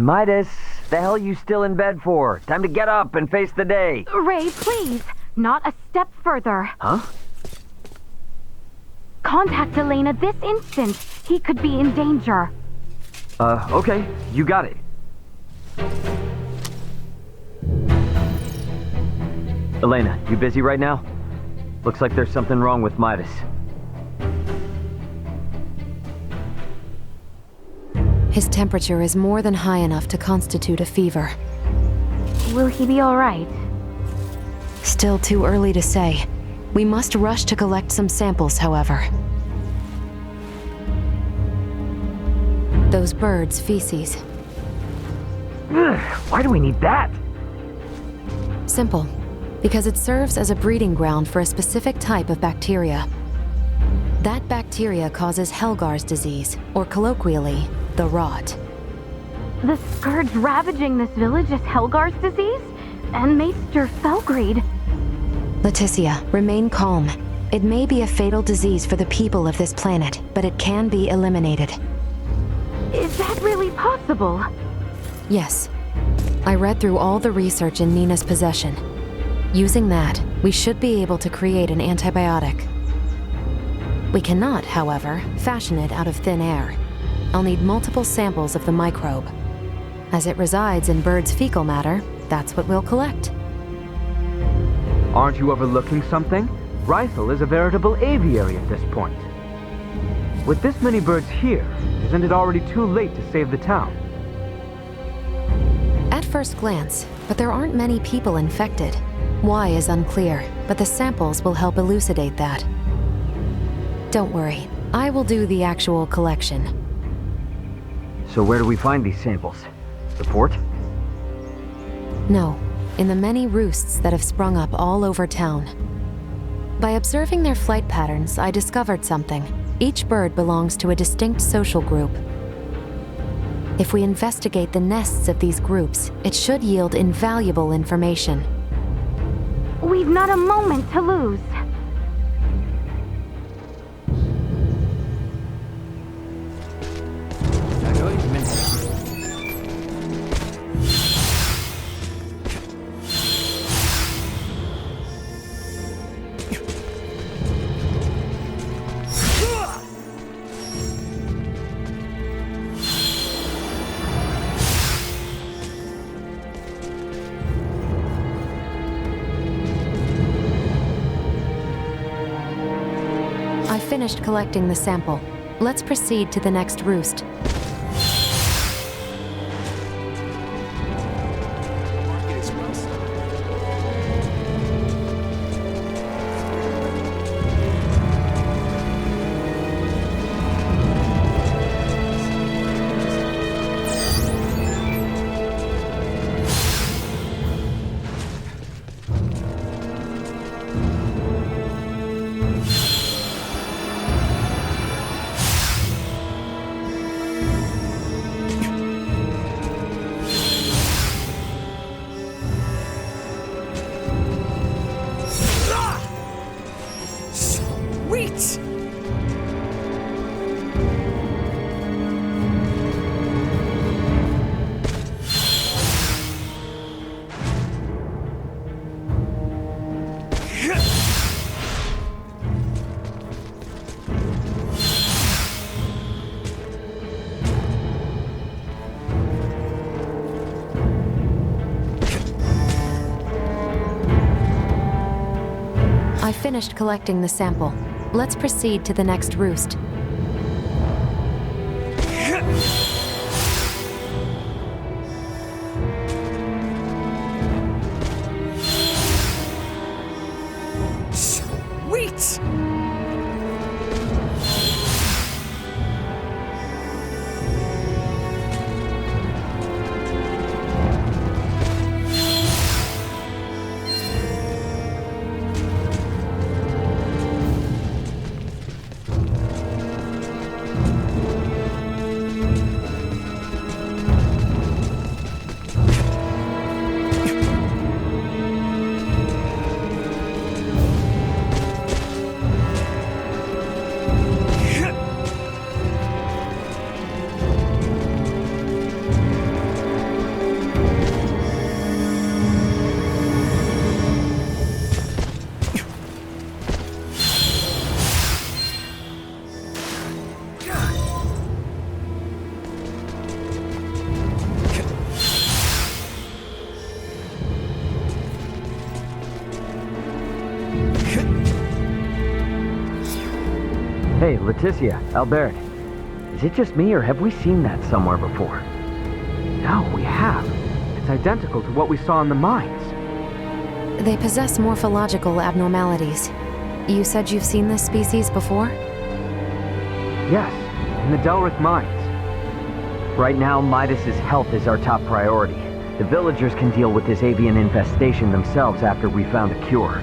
Midas, the hell you still in bed for? Time to get up and face the day. Ray, please. Not a step further. Huh? Contact Elena this instant. He could be in danger. Okay. You got it. Elena, you busy right now? Looks like there's something wrong with Midas. His temperature is more than high enough to constitute a fever. Will he be all right? Still too early to say. We must rush to collect some samples, however. Those birds' feces. Ugh, why do we need that? Simple. Because it serves as a breeding ground for a specific type of bacteria. That bacteria causes Helgar's disease, or colloquially, the rot. The scourge ravaging this village is Helgar's disease? And Maester Felgreed. Leticia, remain calm. It may be a fatal disease for the people of this planet, but it can be eliminated. Is that really possible? Yes. I read through all the research in Nina's possession. Using that, we should be able to create an antibiotic. We cannot, however, fashion it out of thin air. I'll need multiple samples of the microbe. As it resides in birds' fecal matter, that's what we'll collect. Aren't you overlooking something? Rysel is a veritable aviary at this point. With this many birds here, isn't it already too late to save the town? At first glance, but there aren't many people infected. Why is unclear, but the samples will help elucidate that. Don't worry, I will do the actual collection. So where do we find these samples? The port? No, in the many roosts that have sprung up all over town. By observing their flight patterns, I discovered something. Each bird belongs to a distinct social group. If we investigate the nests of these groups, it should yield invaluable information. We've not a moment to lose. I finished collecting the sample. Let's proceed to the next roost. I finished collecting the sample. Let's proceed to the next roost. Sweet! Hey, Leticia, Albert. Is it just me, or have we seen that somewhere before? No, we have. It's identical to what we saw in the mines. They possess morphological abnormalities. You said you've seen this species before? Yes, in the Delric mines. Right now, Midas's health is our top priority. The villagers can deal with this avian infestation themselves after we found a cure.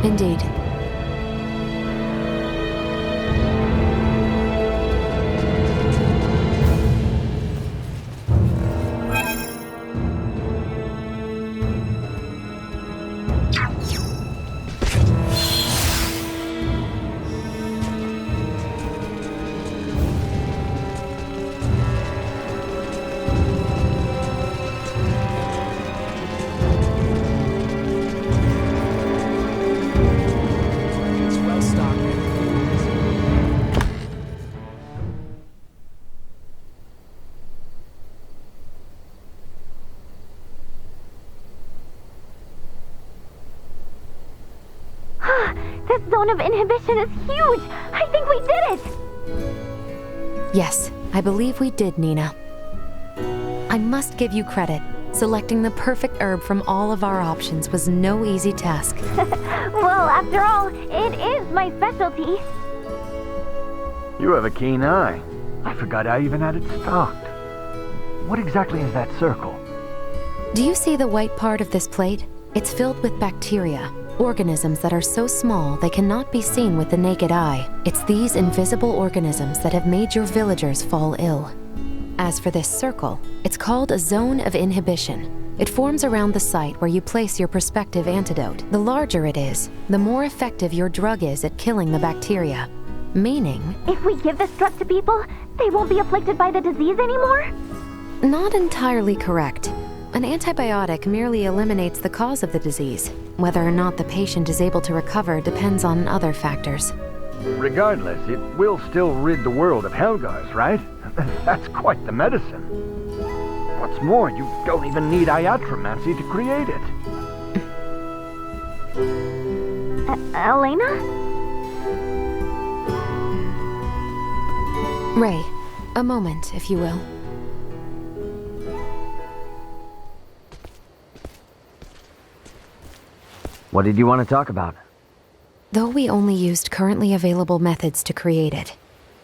Indeed. This zone of inhibition is huge! I think we did it! Yes, I believe we did, Nina. I must give you credit. Selecting the perfect herb from all of our options was no easy task. Well, after all, it is my specialty. You have a keen eye. I forgot I even had it stocked. What exactly is that circle? Do you see the white part of this plate? It's filled with bacteria, organisms that are so small they cannot be seen with the naked eye. It's these invisible organisms that have made your villagers fall ill. As for this circle, it's called a zone of inhibition. It forms around the site where you place your prospective antidote. The larger it is, the more effective your drug is at killing the bacteria. Meaning... If we give this drug to people, they won't be afflicted by the disease anymore? Not entirely correct. An antibiotic merely eliminates the cause of the disease. Whether or not the patient is able to recover depends on other factors. Regardless, it will still rid the world of Helgars, right? That's quite the medicine. What's more, you don't even need iatromancy to create it. Elena? Ray, a moment, if you will. What did you want to talk about? Though we only used currently available methods to create it,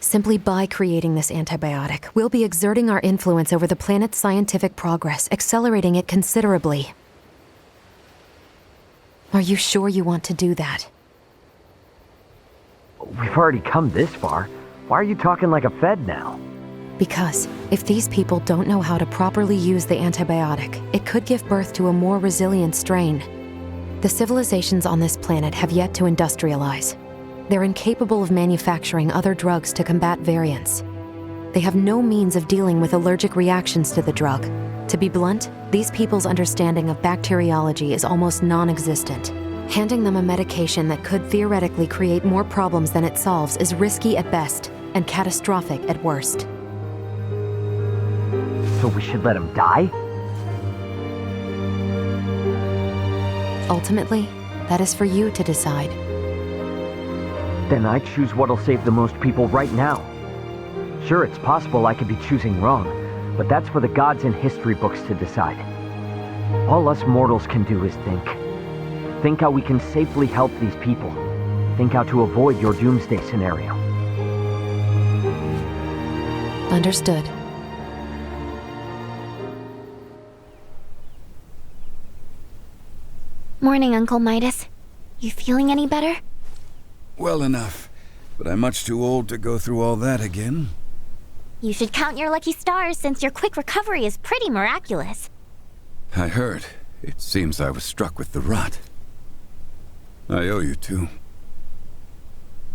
simply by creating this antibiotic, we'll be exerting our influence over the planet's scientific progress, accelerating it considerably. Are you sure you want to do that? We've already come this far. Why are you talking like a Fed now? Because if these people don't know how to properly use the antibiotic, it could give birth to a more resilient strain. The civilizations on this planet have yet to industrialize. They're incapable of manufacturing other drugs to combat variants. They have no means of dealing with allergic reactions to the drug. To be blunt, these people's understanding of bacteriology is almost non-existent. Handing them a medication that could theoretically create more problems than it solves is risky at best and catastrophic at worst. So we should let him die? Ultimately, that is for you to decide. Then I choose what'll save the most people right now. Sure, it's possible I could be choosing wrong, but that's for the gods and history books to decide. All us mortals can do is think. Think how we can safely help these people. Think how to avoid your doomsday scenario. Understood. Morning, Uncle Midas. You feeling any better? Well enough, but I'm much too old to go through all that again. You should count your lucky stars since your quick recovery is pretty miraculous. I heard. It seems I was struck with the rot. I owe you two.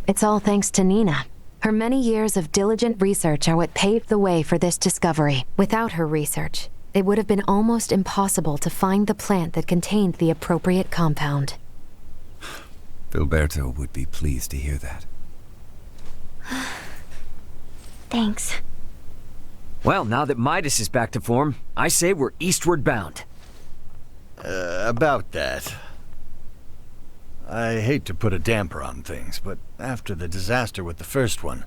It's all thanks to Nina. Her many years of diligent research are what paved the way for this discovery. Without her research, it would have been almost impossible to find the plant that contained the appropriate compound. Filberto would be pleased to hear that. Thanks. Well, now that Midas is back to form, I say we're eastward bound. About that. I hate to put a damper on things, but after the disaster with the first one,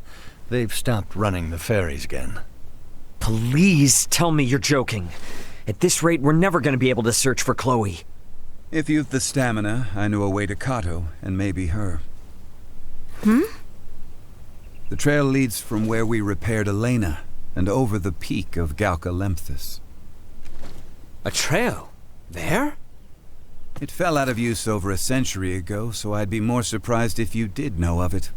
they've stopped running the ferries again. Please tell me you're joking. At this rate, we're never going to be able to search for Chloe. If you've the stamina, I know a way to Kato, and maybe her. The trail leads from where we repaired Elena, and over the peak of Galca-Lemphis. A trail? There? It fell out of use over a century ago, so I'd be more surprised if you did know of it.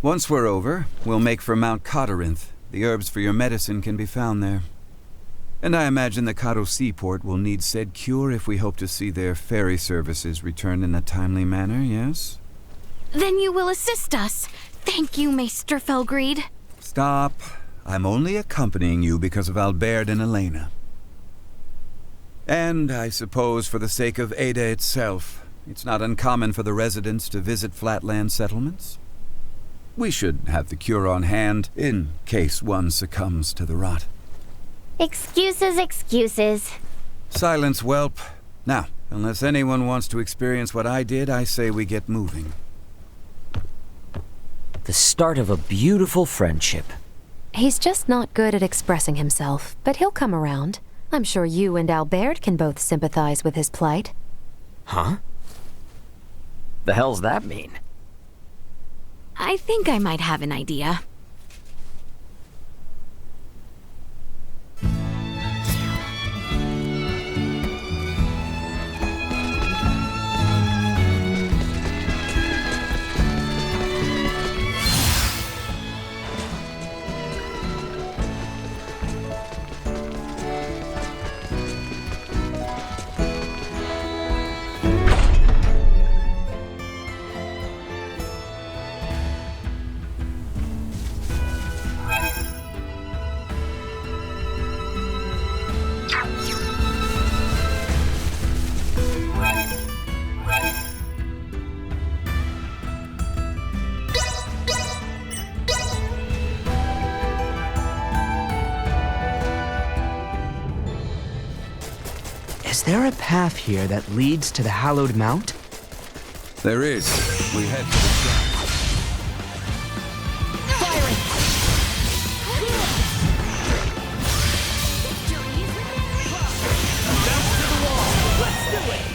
Once we're over, we'll make for Mount Cotarinth. The herbs for your medicine can be found there. And I imagine the Kato seaport will need said cure if we hope to see their ferry services return in a timely manner, yes? Then you will assist us. Thank you, Maester Felgreed. Stop. I'm only accompanying you because of Albert and Elena. And I suppose for the sake of Ada itself, it's not uncommon for the residents to visit flatland settlements. We should have the cure on hand in case one succumbs to the rot. Excuses, excuses. Silence, whelp. Now, unless anyone wants to experience what I did, I say we get moving. The start of a beautiful friendship. He's just not good at expressing himself, but he'll come around. I'm sure you and Albert can both sympathize with his plight. Huh? The hell's that mean? I think I might have an idea. Is there a path here that leads to the hallowed mount? There is. We head to the shrine.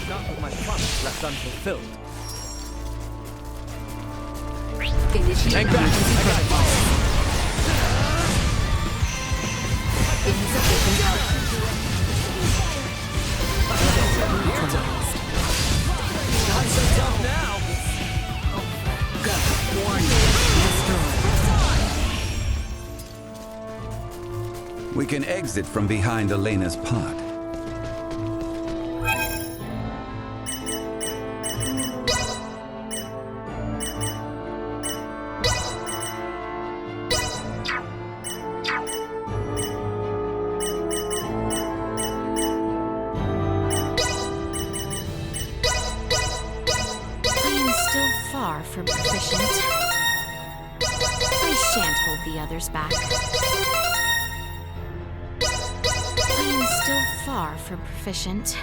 Not with my promise left unfulfilled. Hang back! I got fire! Not so tough now! We can exit from behind Elena's pod. From proficient. I shan't hold the others back. I am still far from proficient.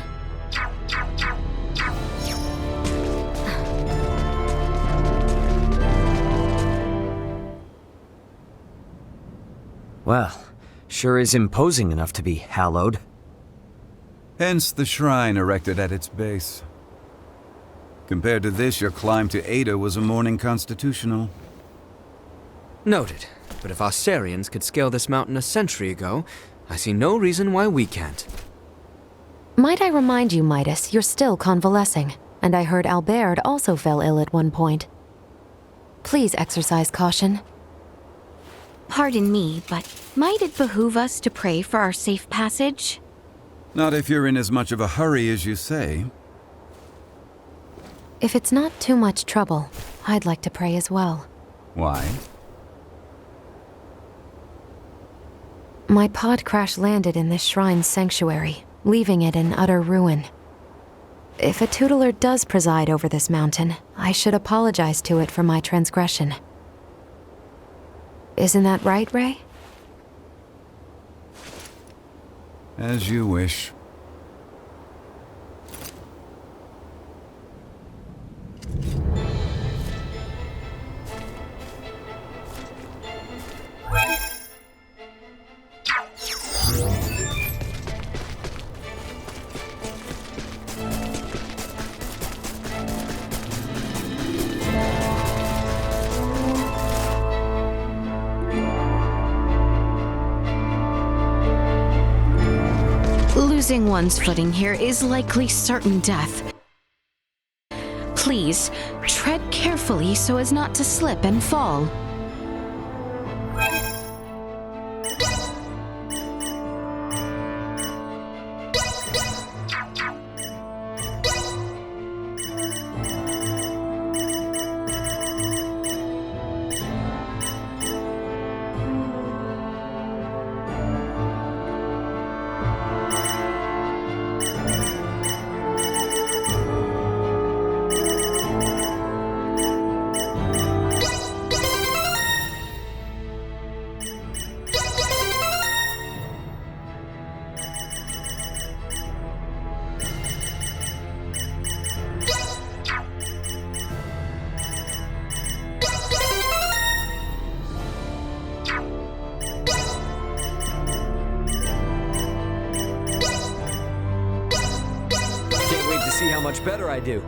Well, sure is imposing enough to be hallowed. Hence the shrine erected at its base. Compared to this, your climb to Ada was a morning constitutional. Noted. But if Australians could scale this mountain a century ago, I see no reason why we can't. Might I remind you, Midas, you're still convalescing, and I heard Albert also fell ill at one point. Please exercise caution. Pardon me, but might it behoove us to pray for our safe passage? Not if you're in as much of a hurry as you say. If it's not too much trouble, I'd like to pray as well. Why? My pod crash-landed in this shrine's sanctuary, leaving it in utter ruin. If a tutelar does preside over this mountain, I should apologize to it for my transgression. Isn't that right, Ray? As you wish. Losing one's footing here is likely certain death. Please, tread carefully so as not to slip and fall. See how much better I do.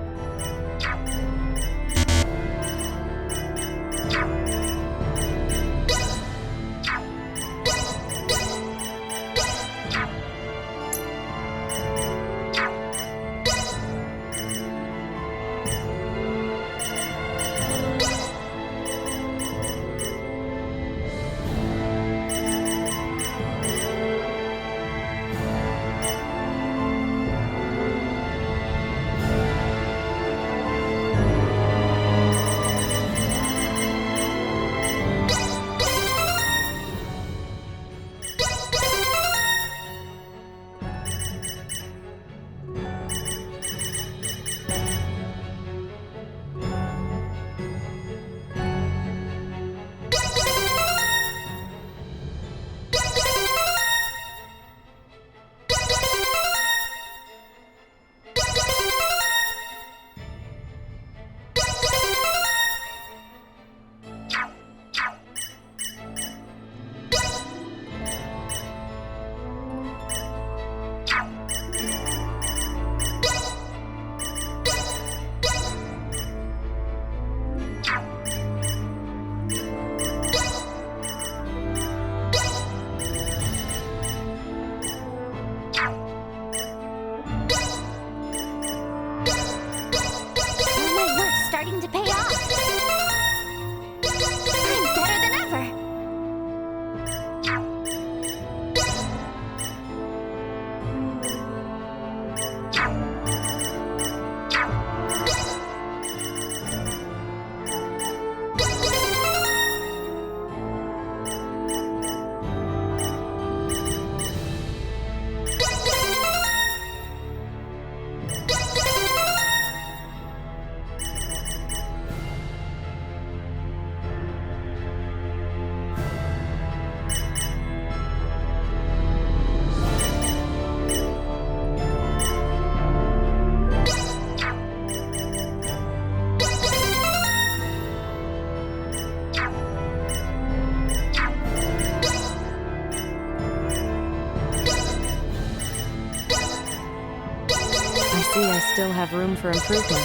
I still have room for improvement.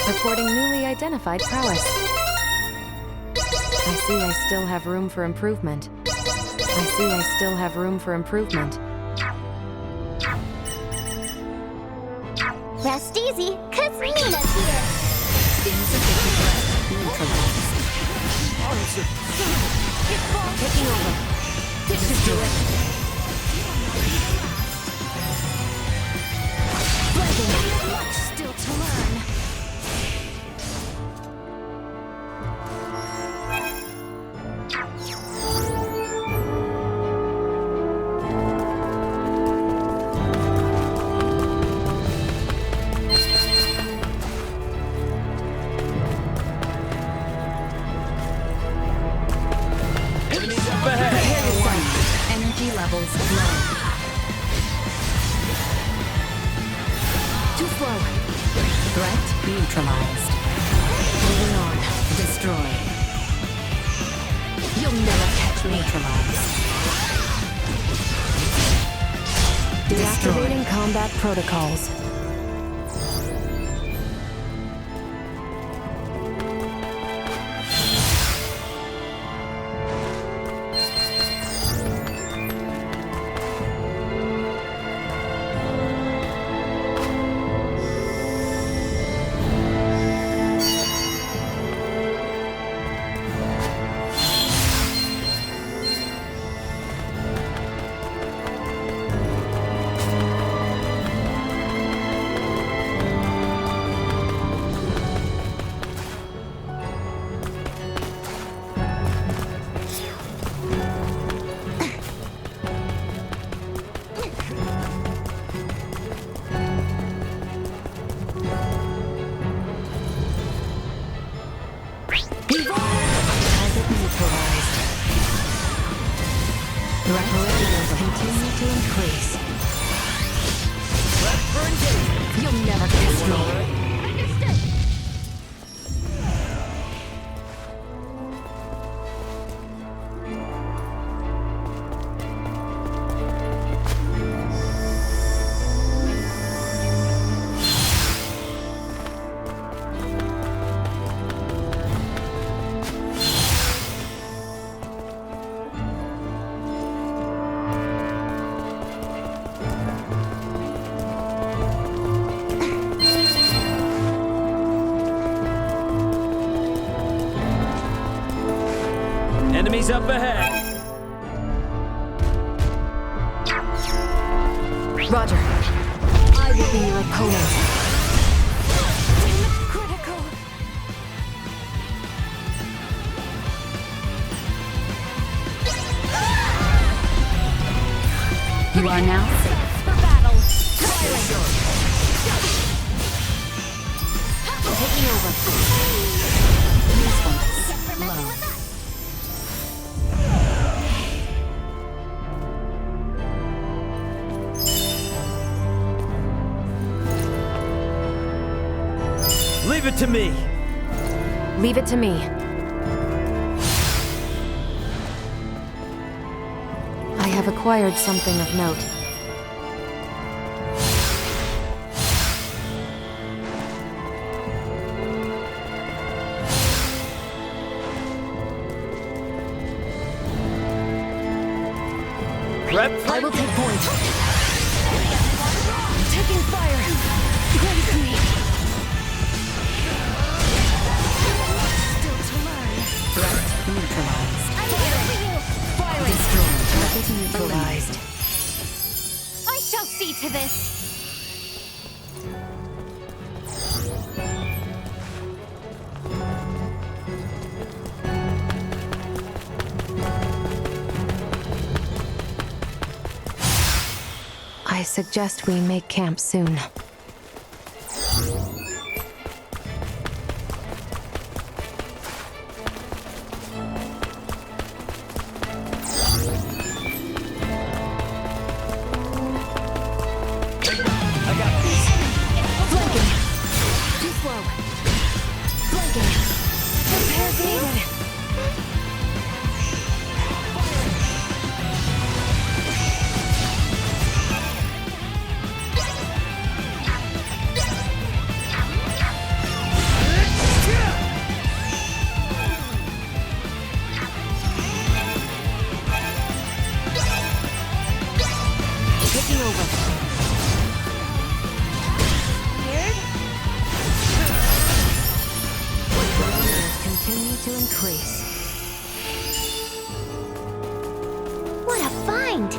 Reporting newly identified prowess. I see I still have room for improvement. I see I still have room for improvement. Rest easy, cause Nina's here. Insufficient rest. Neutralized. Taking over. Just do it. Neutralized. Moving on. Destroy. You'll never catch me. Neutralized. Deactivating combat protocols. Reparations continue to increase. You'll never catch me. Enemies up ahead. Roger. I will be your opponent. Critical. You are now safe. For battle. Taking over. Usefulness. Low. Leave it to me. Leave it to me. I have acquired something of note. I will take point. Taking fire. Grace me. Still to learn. Threat neutralized. I'm here for you. Fire destroyed. Target neutralized. I shall see to this. I suggest we make camp soon. Flanking. Too slow. Flanking. Repairs needed. Taking over. Numbers continue to increase. What a find!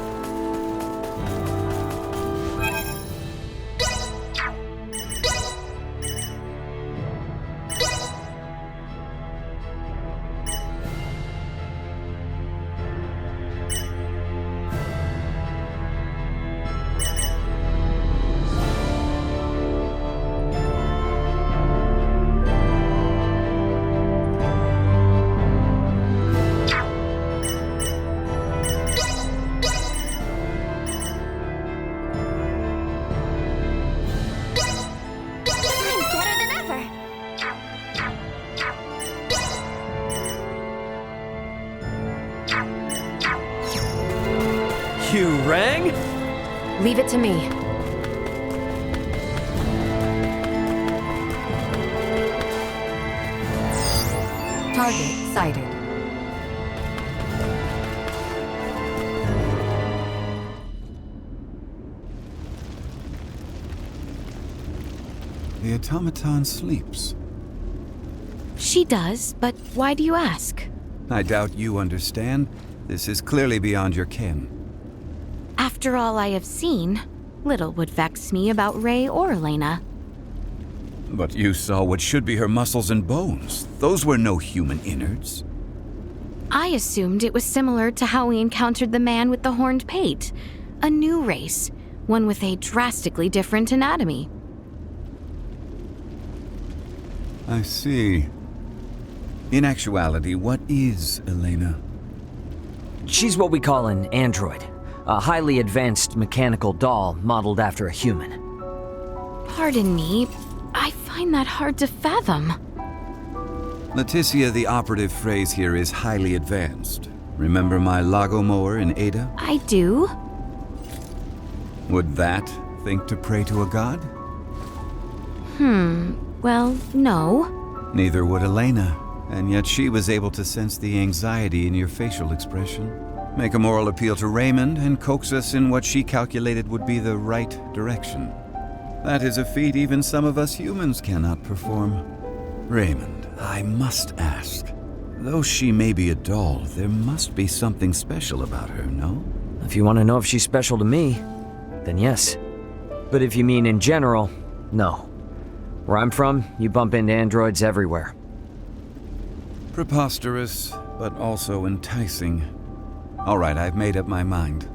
rang? Leave it to me. Target sighted. The automaton sleeps. She does, but why do you ask? I doubt you understand. This is clearly beyond your ken. After all I have seen, little would vex me about Ray or Elena. But you saw what should be her muscles and bones. Those were no human innards. I assumed it was similar to how we encountered the man with the horned pate. A new race, one with a drastically different anatomy. I see. In actuality, what is Elena? She's what we call an android. A highly advanced mechanical doll modeled after a human. Pardon me, I find that hard to fathom. Leticia, the operative phrase here is highly advanced. Remember my Lagomower in Ada? I do. Would that think to pray to a god? Well, no. Neither would Elena, and yet she was able to sense the anxiety in your facial expression, make a moral appeal to Raymond, and coax us in what she calculated would be the right direction. That is a feat even some of us humans cannot perform. Raymond, I must ask, though she may be a doll, there must be something special about her, no? If you want to know if she's special to me, then yes. But if you mean in general, no. Where I'm from, you bump into androids everywhere. Preposterous, but also enticing. All right, I've made up my mind.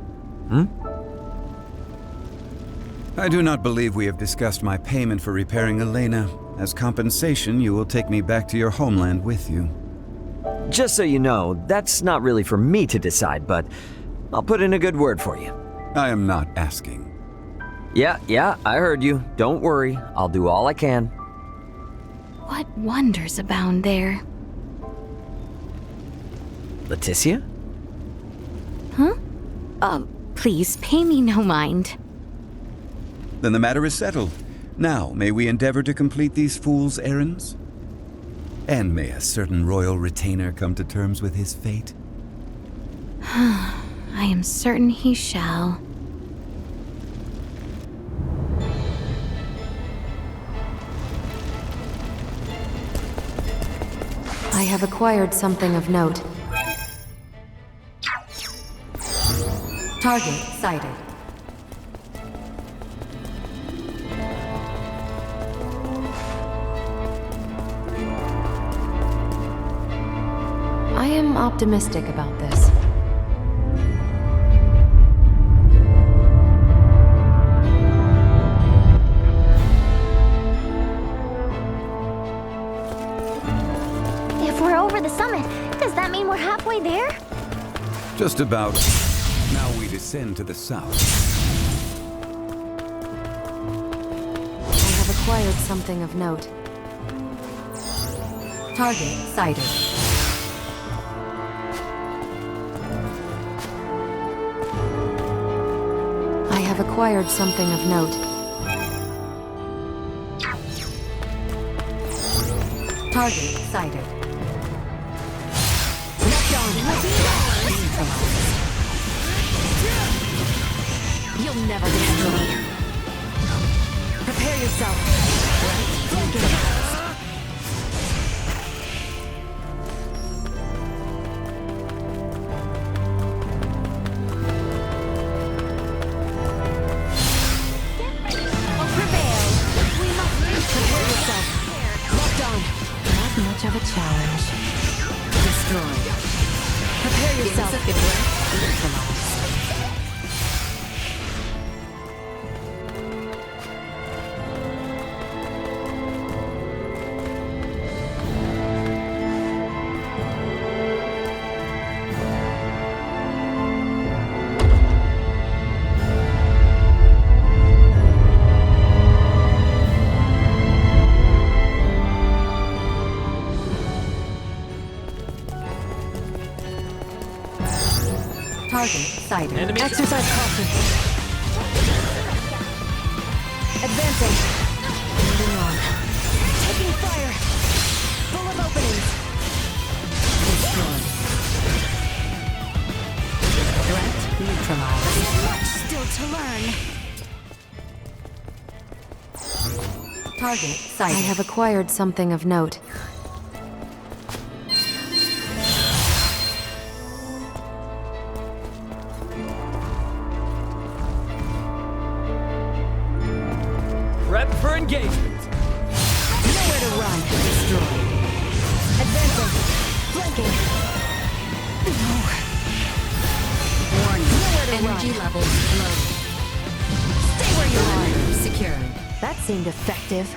I do not believe we have discussed my payment for repairing Elena. As compensation, you will take me back to your homeland with you. Just so you know, that's not really for me to decide, but I'll put in a good word for you. I am not asking. Yeah, I heard you. Don't worry, I'll do all I can. What wonders abound there? Leticia? Huh? Please, pay me no mind. Then the matter is settled. Now, may we endeavor to complete these fool's errands? And may a certain royal retainer come to terms with his fate? I am certain he shall. I have acquired something of note. Target sighted. I am optimistic about this. If we're over the summit, does that mean we're halfway there? Just about. Now we descend to the south. I have acquired something of note. Target sighted. I have acquired something of note. Target sighted. You'll never destroy me. Prepare yourself. Not much of a challenge. Destroy. Prepare yourself. Target sighted. Enemy Exercise caution. Advancing. Moving on. Taking fire. Full of openings. Destroyed. Threat neutralized. Much still to learn. Target sighted. I have acquired something of note. Prep for engagement. Nowhere to run. Destroyed. Advancing. Flanking. No. Warning. Nowhere to Energy run. levels low. Stay where you are. Secured. That seemed effective.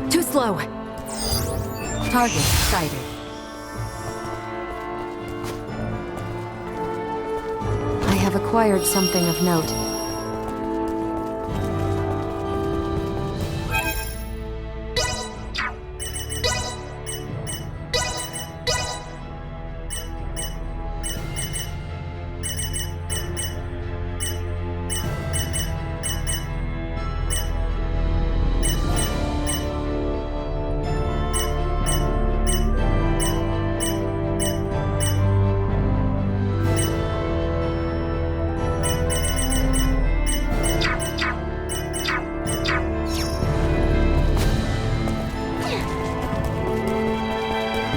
Too slow. Target sighted. I have acquired something of note.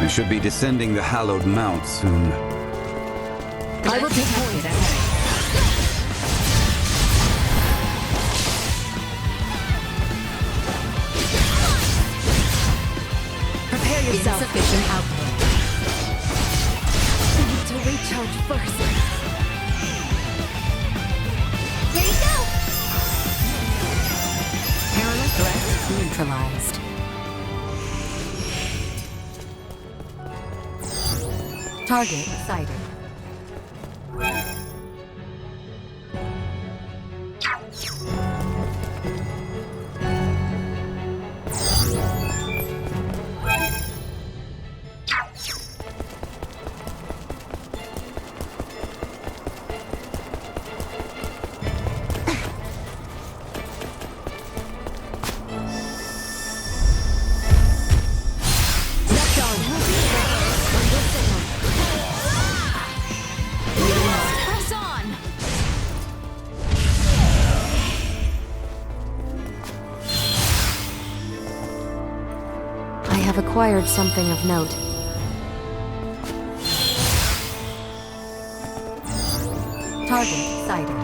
We should be descending the hallowed mount soon. I will take point. Prepare yourself. Insufficient output. I need to recharge first. Here you go! Perilous threat neutralized. Target sighted. Press on! I have acquired something of note. Target sighted.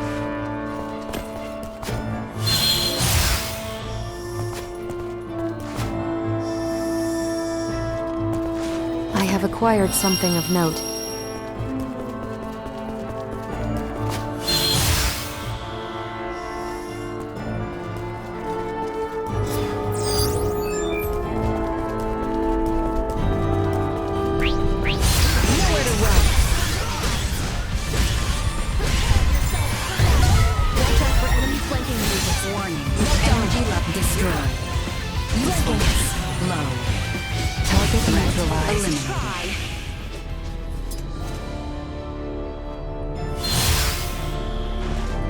I have acquired something of note. Nowhere to run. Watch out for enemy flanking movements. Warning. Energy level destroyed. Usefulness Low. target neutralized. Eliminated.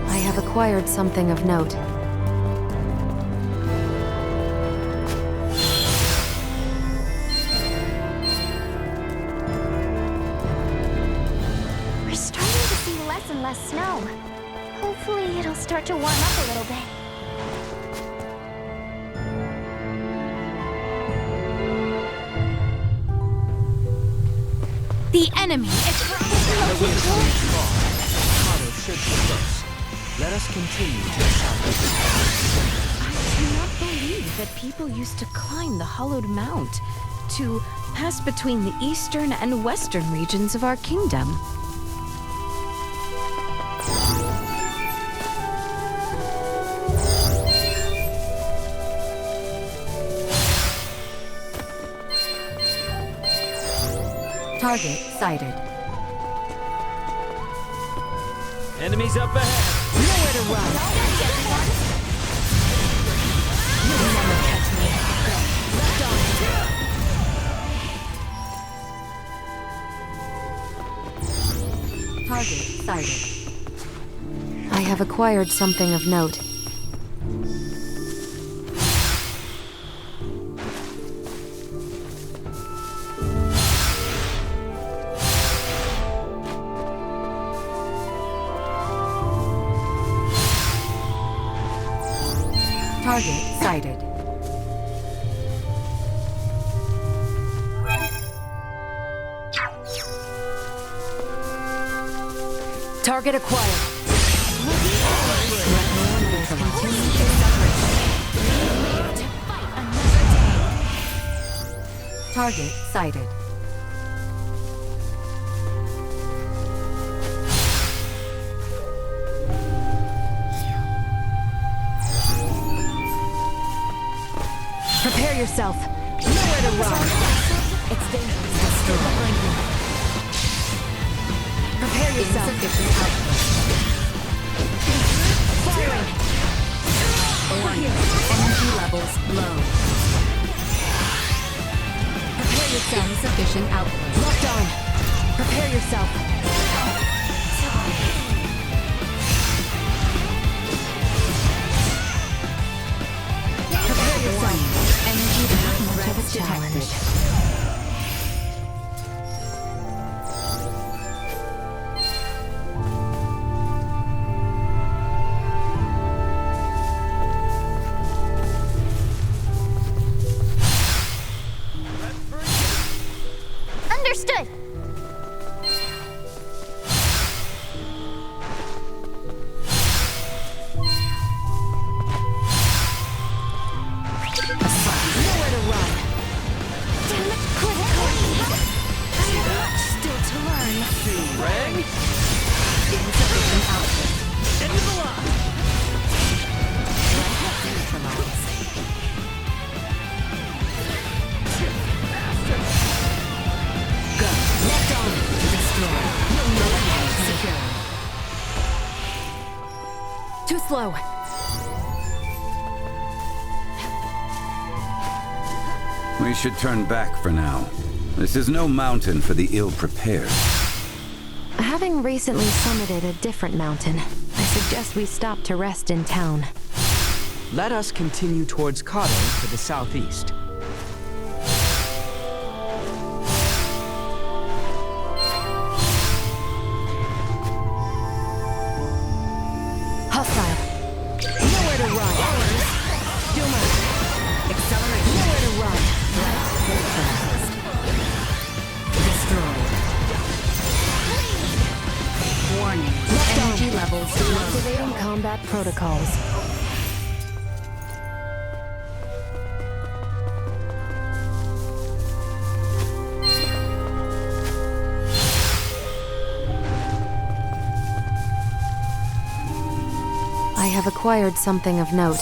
I have acquired something of note. We're starting to see less and less snow. Hopefully it'll start to warm up a little bit. The enemy is Otto should be close. Let us continue to the south. I cannot believe that people used to climb the hollowed mount to pass between the eastern and western regions of our kingdom. Target sighted. Enemies up ahead. Nowhere to run. You'll never catch me. Target sighted. I have acquired something of note. Target sighted. Target acquired. Target sighted. Prepare yourself. Nowhere to run. It's dangerous. Prepare yourself. Insufficient output. Firing. Warning. Energy levels low. Prepare yourself. Insufficient output. Locked on. Prepare yourself. Prepare yourself. Energy levels detected. Understood. Nowhere to run. Damn it, quit it. Still to learn. Rang? Insufficient output. Into the lock! Neutralized. Go. Locked on. Destroy. No secure. Too slow. We should turn back for now. This is no mountain for the ill-prepared. Having recently summited a different mountain, I suggest we stop to rest in town. Let us continue towards Kato to the southeast. Hostile. Nowhere to run. Duma. Accelerate. Nowhere to run. Destroyed. Warning. Energy levels activating combat protocols. I have acquired something of note.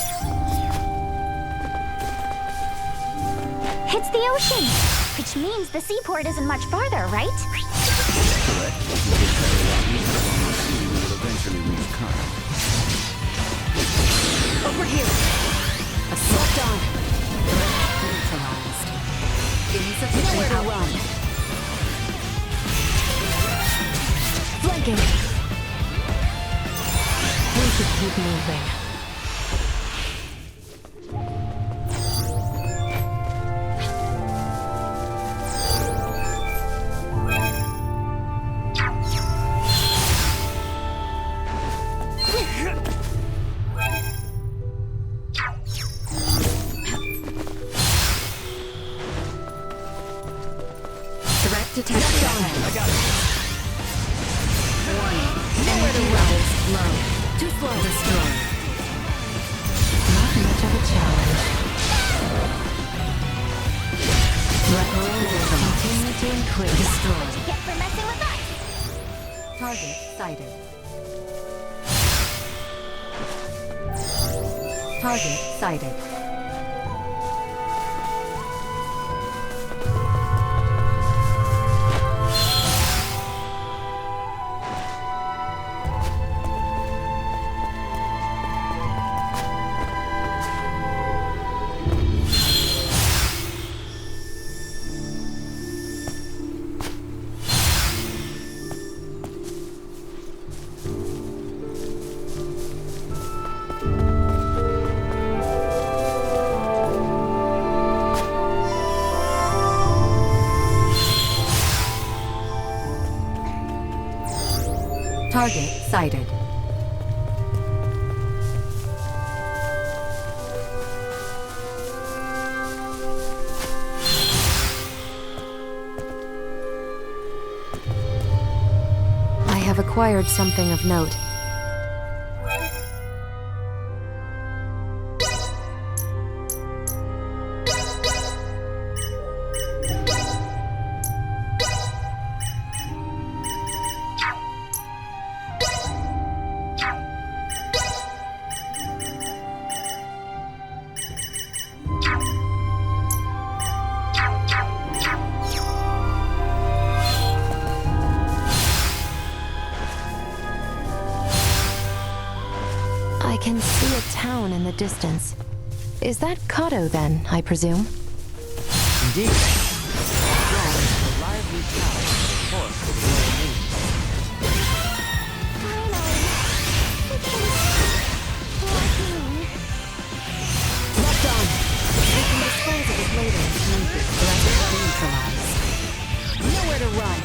It's the ocean, which means the seaport isn't much farther, right? Correct. If you get very long, you will eventually reach Kato. Over here. Assault on. Neutralized. Nowhere to run. Flanking. We should keep moving. Threat detected. I got it. Warning. Energy levels low. Too slow. Destroy. Not much of a challenge. Threat will continue to increase. Destroy. Get for messing with us. Target sighted. Target sighted. Target sighted. I have acquired something of note. I can see a town in the distance. Is that Kato then, I presume? Indeed. A lively town, of course, with royal names. Left on! We can dispose of it later if needed. Let's neutralize. Nowhere to run.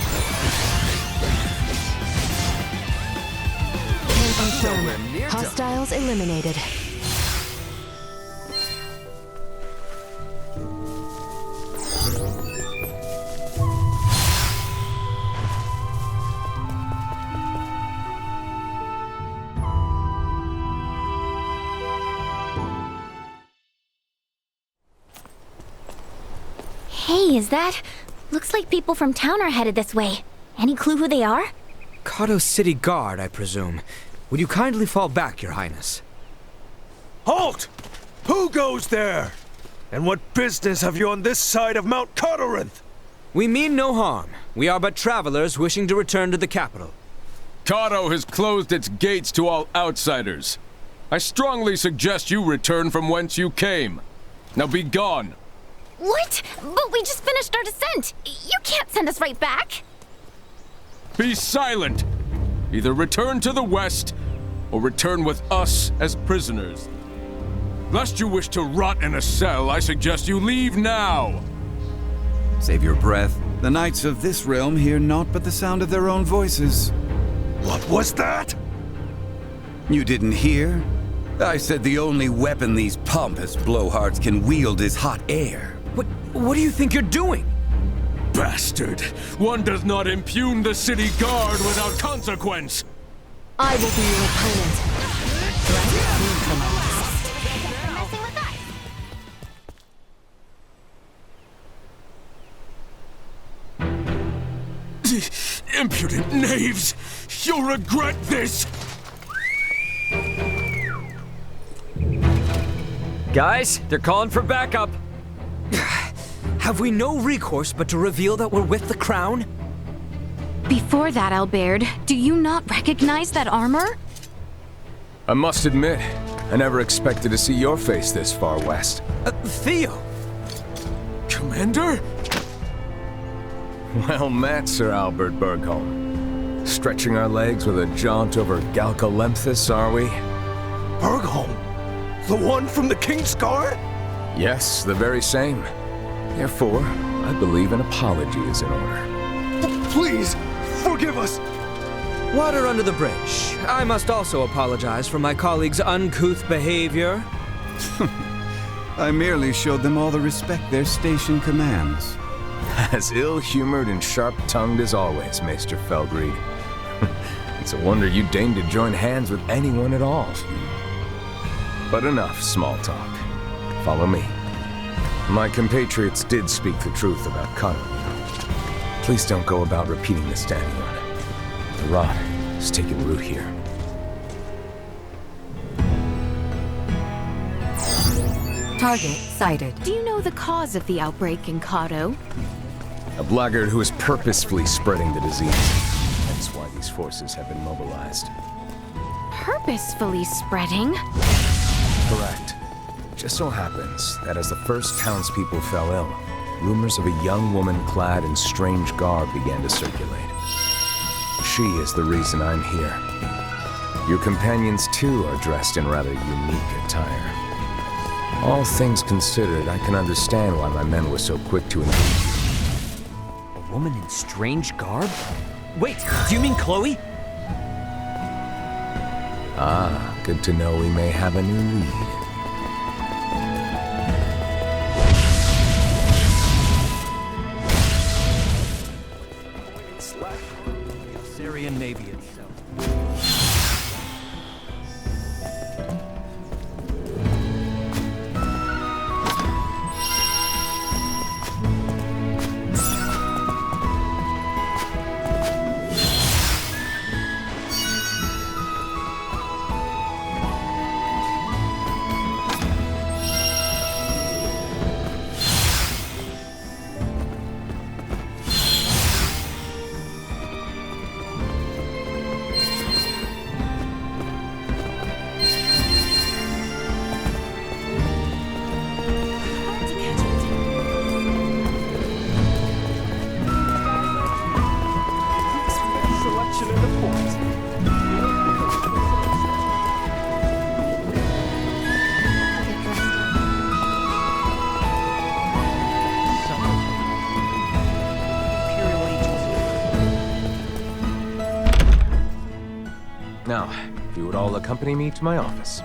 Nowhere near done. Hostiles eliminated. Hey, is that? Looks like people from town are headed this way. Any clue who they are? Kato City Guard, I presume. Would you kindly fall back, Your Highness? Halt! Who goes there? And what business have you on this side of Mount Corinth? We mean no harm. We are but travelers wishing to return to the capital. Kato has closed its gates to all outsiders. I strongly suggest you return from whence you came. Now be gone. What? But we just finished our descent. You can't send us right back. Be silent! Either return to the west, or return with us as prisoners. Lest you wish to rot in a cell, I suggest you leave now! Save your breath. The knights of this realm hear naught but the sound of their own voices. What was that? You didn't hear? I said the only weapon these pompous blowhards can wield is hot air. What do you think you're doing? Bastard! One does not impugn the city guard without consequence! I will be your opponent. Threat neutralized. Impudent knaves! You'll regret this! Guys, they're calling for backup. Have we no recourse but to reveal that we're with the crown? Before that, Albert, do you not recognize that armor? I must admit, I never expected to see your face this far west. Theo! Commander? Well met, Sir Albert Bergholm. Stretching our legs with a jaunt over Galcalemthus, are we? Bergholm? The one from the King's Guard? Yes, the very same. Therefore, I believe an apology is in order. Please, forgive us! Water under the bridge. I must also apologize for my colleagues' uncouth behavior. I merely showed them all the respect their station commands. As ill-humored and sharp-tongued as always, Maester Felgreed. It's a wonder you deigned to join hands with anyone at all. But enough small talk. Follow me. My compatriots did speak the truth about Kato. Please don't go about repeating this to anyone. The rot is taking root here. Target sighted. Do you know the cause of the outbreak in Kato? A blackguard who is purposefully spreading the disease. That's why these forces have been mobilized. Purposefully spreading? Correct. Just so happens that as the first townspeople fell ill, rumors of a young woman clad in strange garb began to circulate. She is the reason I'm here. Your companions too are dressed in rather unique attire. All things considered, I can understand why my men were so quick to engage. A woman in strange garb? Wait, do you mean Chloe? Ah, good to know we may have a new lead. It's left. The Assyrian Navy itself. Now, if you would all accompany me to my office.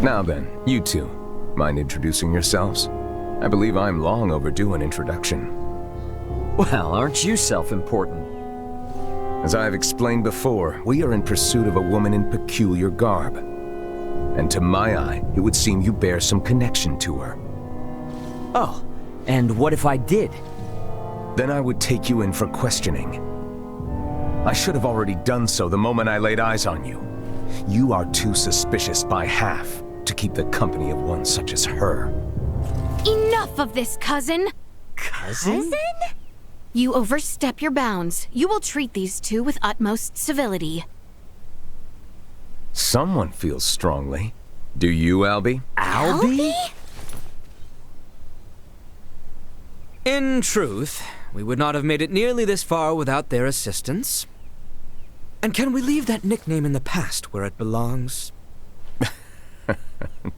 Now then, you two, mind introducing yourselves? I believe I'm long overdue an introduction. Well, aren't you self-important? As I've explained before, we are in pursuit of a woman in peculiar garb. And to my eye, it would seem you bear some connection to her. Oh, and what if I did? Then I would take you in for questioning. I should have already done so the moment I laid eyes on you. You are too suspicious by half to keep the company of one such as her. Enough of this, cousin! Cousin? You overstep your bounds. You will treat these two with utmost civility. Someone feels strongly. Do you, Albie? Albie? In truth, we would not have made it nearly this far without their assistance. And can we leave that nickname in the past where it belongs?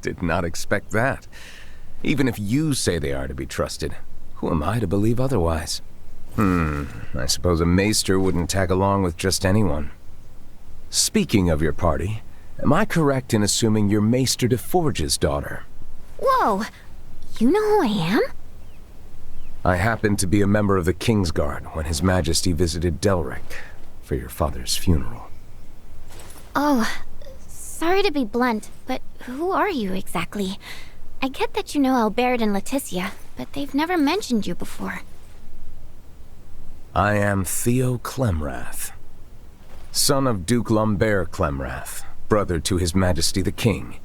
Did not expect that. Even if you say they are to be trusted, who am I to believe otherwise? I suppose a maester wouldn't tag along with just anyone. Speaking of your party, am I correct in assuming you're Maester de Forge's daughter? Whoa! You know who I am? I happened to be a member of the Kingsguard when His Majesty visited Delric for your father's funeral. Oh, sorry to be blunt, but who are you exactly? I get that you know Albert and Leticia, but they've never mentioned you before. I am Theo Clemrath, son of Duke Lambert Clemrath, brother to His Majesty the King,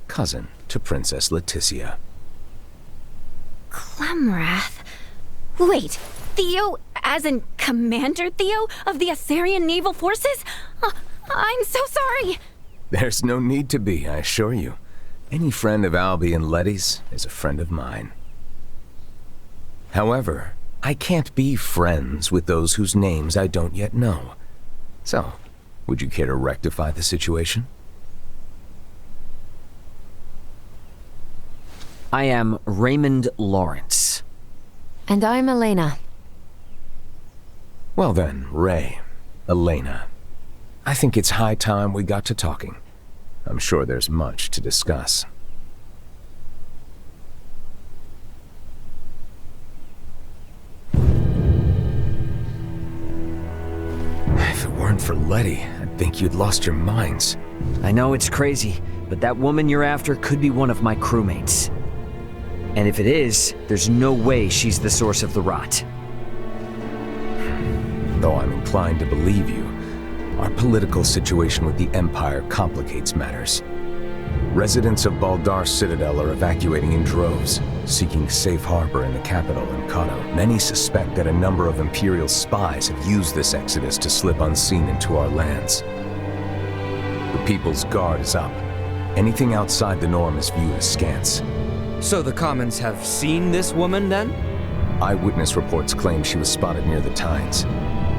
cousin to Princess Leticia. Clemrath? Wait, Theo, as in Commander Theo of the Assyrian Naval Forces? I'm so sorry! There's no need to be, I assure you. Any friend of Albie and Letty's is a friend of mine. However, I can't be friends with those whose names I don't yet know. So, would you care to rectify the situation? I am Raymond Lawrence. And I'm Elena. Well then, Ray, Elena. I think it's high time we got to talking. I'm sure there's much to discuss. If it weren't for Letty, I'd think you'd lost your minds. I know it's crazy, but that woman you're after could be one of my crewmates. And if it is, there's no way she's the source of the rot. Though I'm inclined to believe you, our political situation with the Empire complicates matters. Residents of Baldar's citadel are evacuating in droves, seeking safe harbor in the capital in Kato. Many suspect that a number of Imperial spies have used this exodus to slip unseen into our lands. The People's Guard is up. Anything outside the norm is viewed askance. So the Commons have seen this woman, then? Eyewitness reports claim she was spotted near the Tines.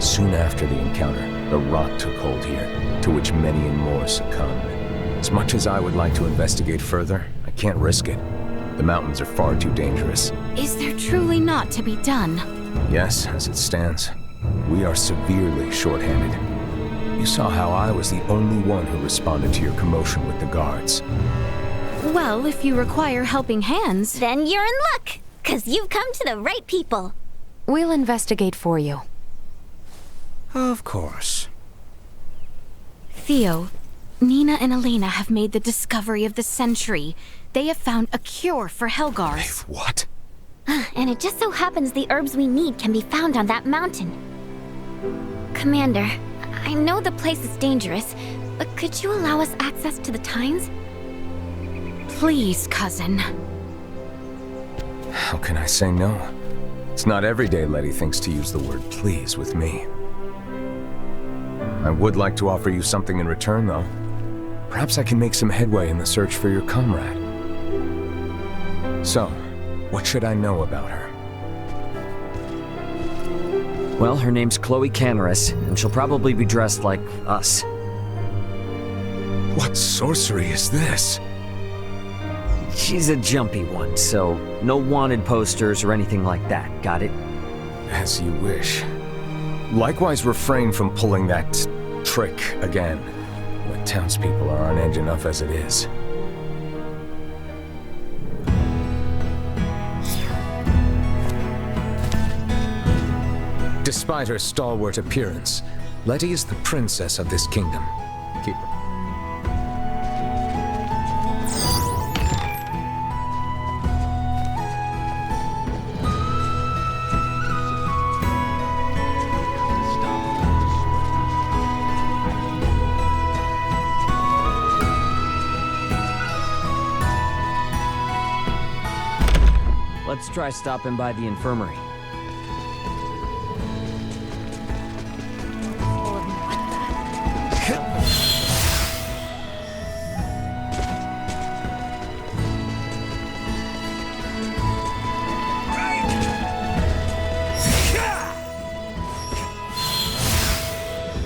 Soon after the encounter, the rot took hold here, to which many and more succumbed. As much as I would like to investigate further, I can't risk it. The mountains are far too dangerous. Is there truly not to be done? Yes, as it stands. We are severely short-handed. You saw how I was the only one who responded to your commotion with the guards. Well, if you require helping hands... Then you're in luck, 'cause you've come to the right people. We'll investigate for you. Of course. Theo, Nina and Elena have made the discovery of the century. They have found a cure for Helgars. What? And it just so happens the herbs we need can be found on that mountain. Commander, I know the place is dangerous, but could you allow us access to the Tines? Please, cousin. How can I say no? It's not every day Letty thinks to use the word please with me. I would like to offer you something in return, though. Perhaps I can make some headway in the search for your comrade. So, what should I know about her? Well, her name's Chloe Canaris, and she'll probably be dressed like us. What sorcery is this? She's a jumpy one, so no wanted posters or anything like that, got it? As you wish. Likewise, refrain from pulling that trick again. The townspeople are on edge enough as it is. Despite her stalwart appearance, Letty is the princess of this kingdom. Keep her. Let's try stopping by the infirmary.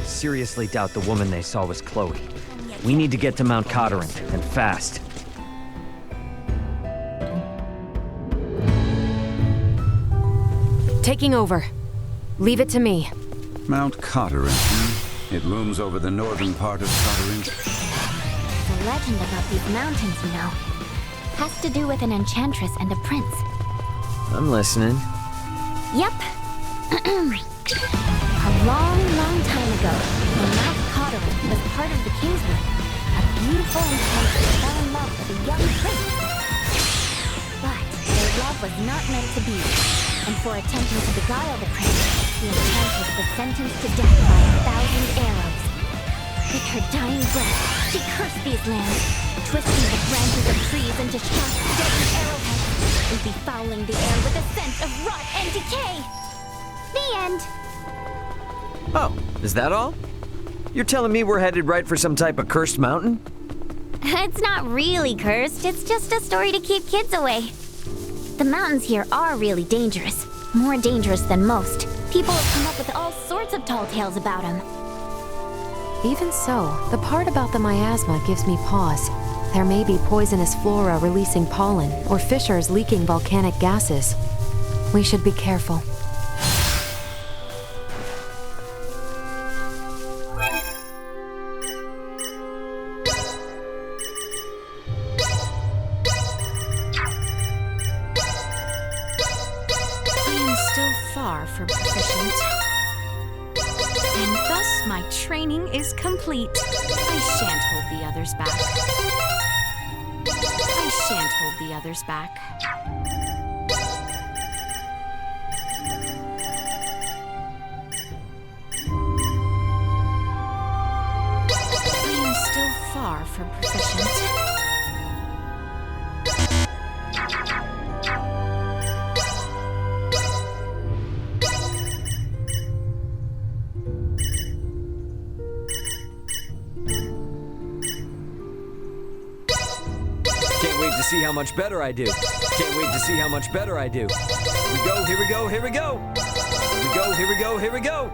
Seriously doubt the woman they saw was Chloe. We need to get to Mount Cotarant, and fast. Taking over. Leave it to me. Mount Cotarant. It looms over the northern part of Cotarant. The legend about these mountains, you know, has to do with an enchantress and a prince. I'm listening. Yep. A long, long time ago, when Mount Cotarant was part of the Kingswood, a beautiful enchantress fell in love with a young prince. But their love was not meant to be, and for attempting to beguile the prince, the enchantress was sentenced to death by 1,000 arrows. With her dying breath, she cursed these lands, twisting the branches of trees into sharp, deadly arrowheads, and befouling the air with a scent of rot and decay. The end. Oh, is that all? You're telling me we're headed right for some type of cursed mountain? It's not really cursed, it's just a story to keep kids away. The mountains here are really dangerous. More dangerous than most. People have come up with all sorts of tall tales about them. Even so, the part about the miasma gives me pause. There may be poisonous flora releasing pollen, or fissures leaking volcanic gases. We should be careful. For proficient. And thus my training is complete. I shan't hold the others back. I shan't hold the others back. I am still far from proficient. to see how much better I do. Can't wait to see how much better I do. Here we go, here we go, here we go. Here we go, here we go, here we go.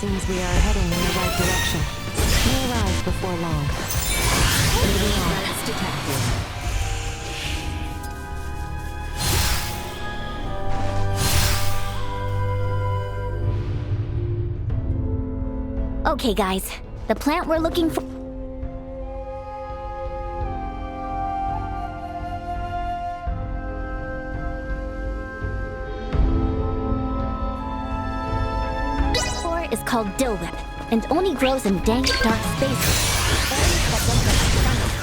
Seems we are heading in the right direction. We'll arrive before long. Moving on. Threats detected. Okay, guys. The plant we're looking for... is called dill whip, and only grows in dank, dark spaces. Areas that don't get sun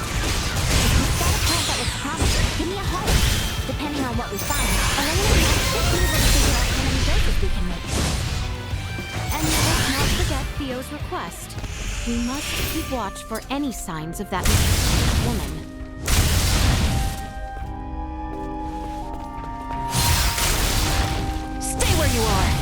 Theo's request. We must keep watch for any signs of that woman. Stay where you are!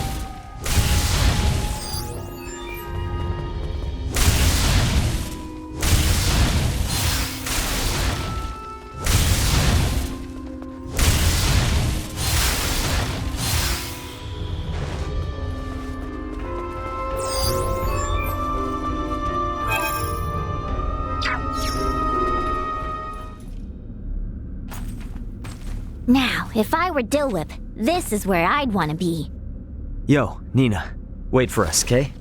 Now, if I were Dillwhip, this is where I'd want to be. Yo, Nina. Wait for us, okay?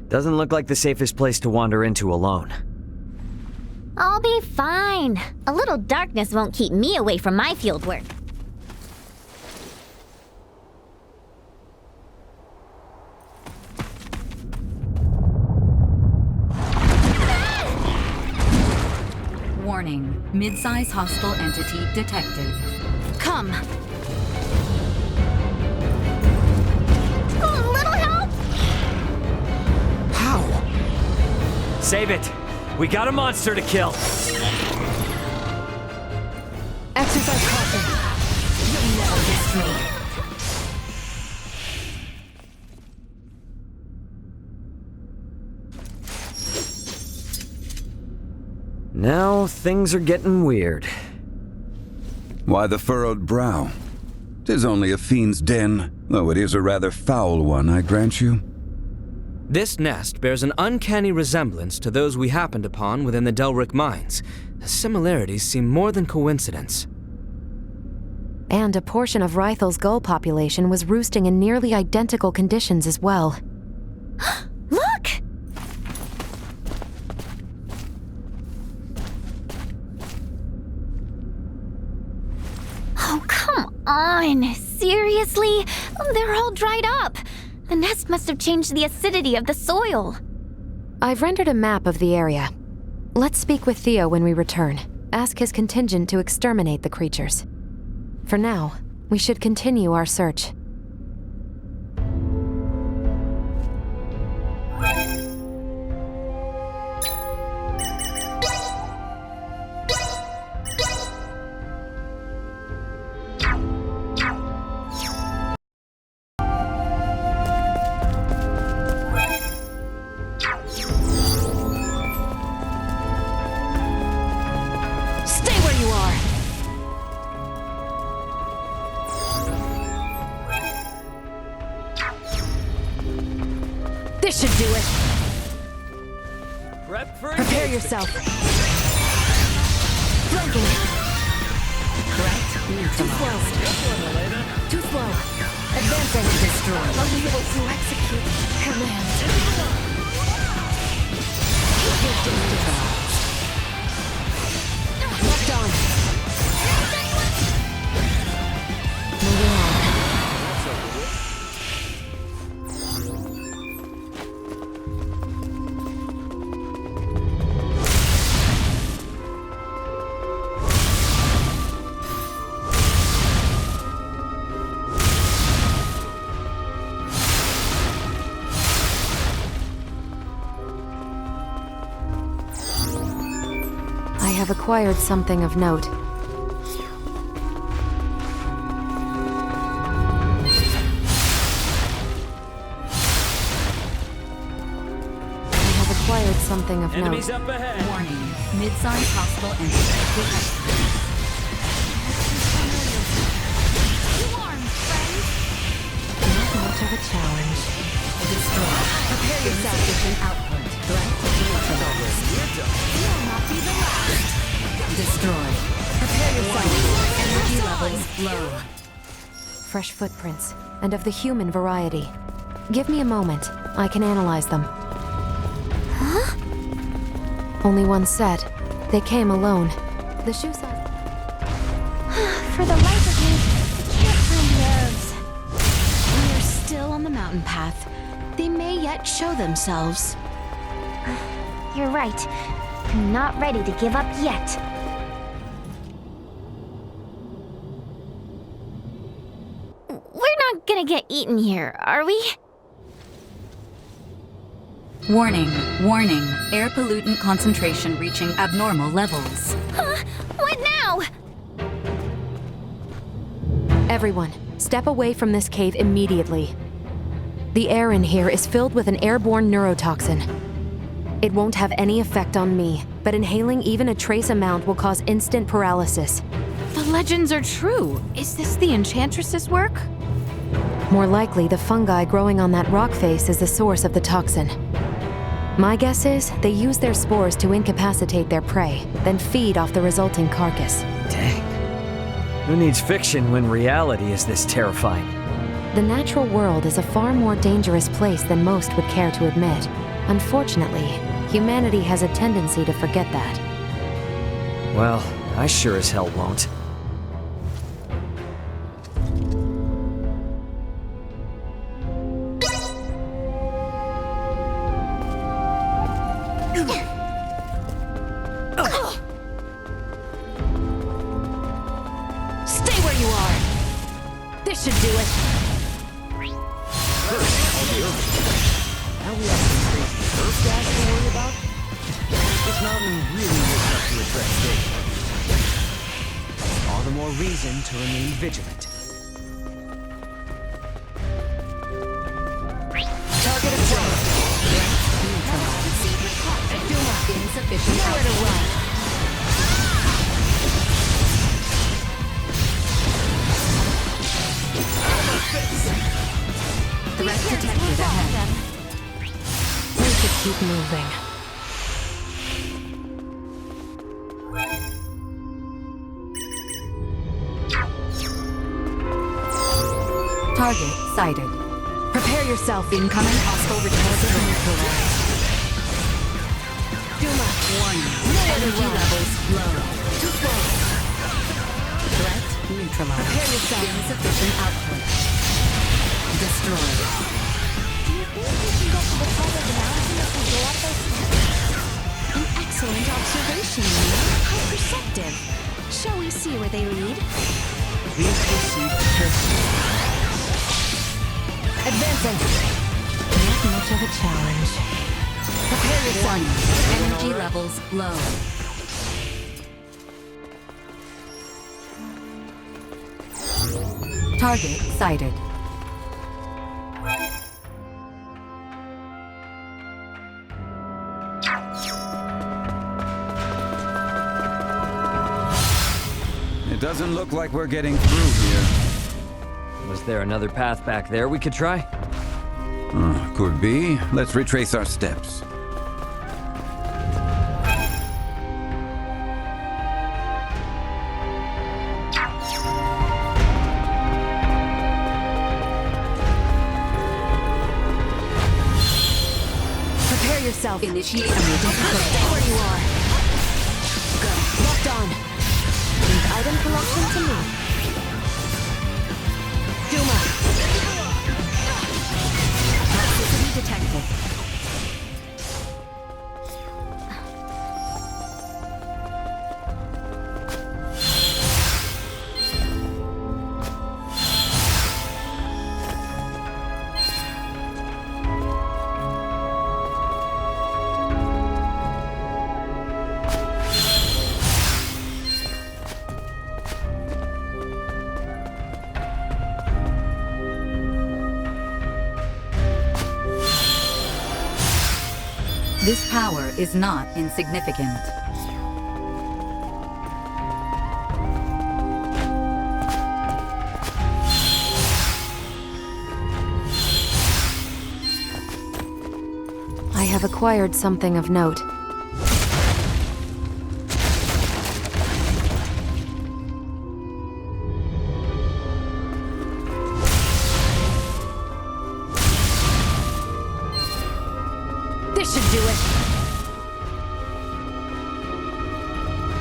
Doesn't look like the safest place to wander into alone. I'll be fine. A little darkness won't keep me away from my fieldwork. Warning. Mid-size hostile entity detected. Come. A little help? How? Save it! We got a monster to kill! Exercise caution. You'll never destroy. Now things are getting weird. Why the furrowed brow? 'Tis only a fiend's den, though it is a rather foul one, I grant you. This nest bears an uncanny resemblance to those we happened upon within the Delric mines. The similarities seem more than coincidence. And a portion of Rythel's gull population was roosting in nearly identical conditions as well. Look! Oh, come on! Seriously? They're all dried up! The nest must have changed the acidity of the soil. I've rendered a map of the area. Let's speak with Theo when we return. Ask his contingent to exterminate the creatures. For now, we should continue our search. This should do it. Prepare yourself. Flanking. Correct. Too slow. Too slow. Advancing. Destroy. Unable to execute command. Locked on. Moving on. I have acquired something of note. Something of Enemies note. up ahead. Warning. Mid-size hostile entity detected. Not much of a challenge. Destroy. Prepare yourself. Insufficient output. Threat neutralized. You'll not be the last. Destroy. Prepare yourself. Energy levels low. Fresh footprints, and of the human variety. Give me a moment. I can analyze them. Huh? Only one set. They came alone. The shoe size... For the life of me, I can't find nerves. We are still on the mountain path. They may yet show themselves. You're right. I'm not ready to give up yet. We're not gonna get eaten here, are we? Warning, warning. Air pollutant concentration reaching abnormal levels. Huh? What now? Everyone, step away from this cave immediately. The air in here is filled with an airborne neurotoxin. It won't have any effect on me, but inhaling even a trace amount will cause instant paralysis. The legends are true. Is this the Enchantress's work? More likely, the fungi growing on that rock face is the source of the toxin. My guess is they use their spores to incapacitate their prey, then feed off the resulting carcass. Dang. Who needs fiction when reality is this terrifying? The natural world is a far more dangerous place than most would care to admit. Unfortunately, humanity has a tendency to forget that. Well, I sure as hell won't. Stay where you are! This should do it! Now we have some crazy surf gas to worry about? This mountain really lives up to its reputation. All the more reason to remain vigilant. Target acquired. Insufficient. Nowhere to run. Threat detected ahead. We should keep moving. Target sighted. Prepare yourself. Incoming hostile return neutralized. Duma. Warning. Energy levels low. Too slow. Threat neutralized. Prepare yourself. Insufficient output. Destroyed. Do you think we can get to the top of the mountain if we go up those steps? An excellent observation, Nina. How perceptive. Shall we see where they lead? Please proceed carefully. Advancing! Not much of a challenge. Prepare yourself. Energy levels low. Target sighted. It doesn't look like we're getting through here. Was there another path back there we could try? Could be. Let's retrace our steps. Prepare yourself. Initiate a movement. Stay where you are. Go. Locked on. Leave item collection to me. Duma. Toxicity detected. This power is not insignificant. I have acquired something of note. This should do it.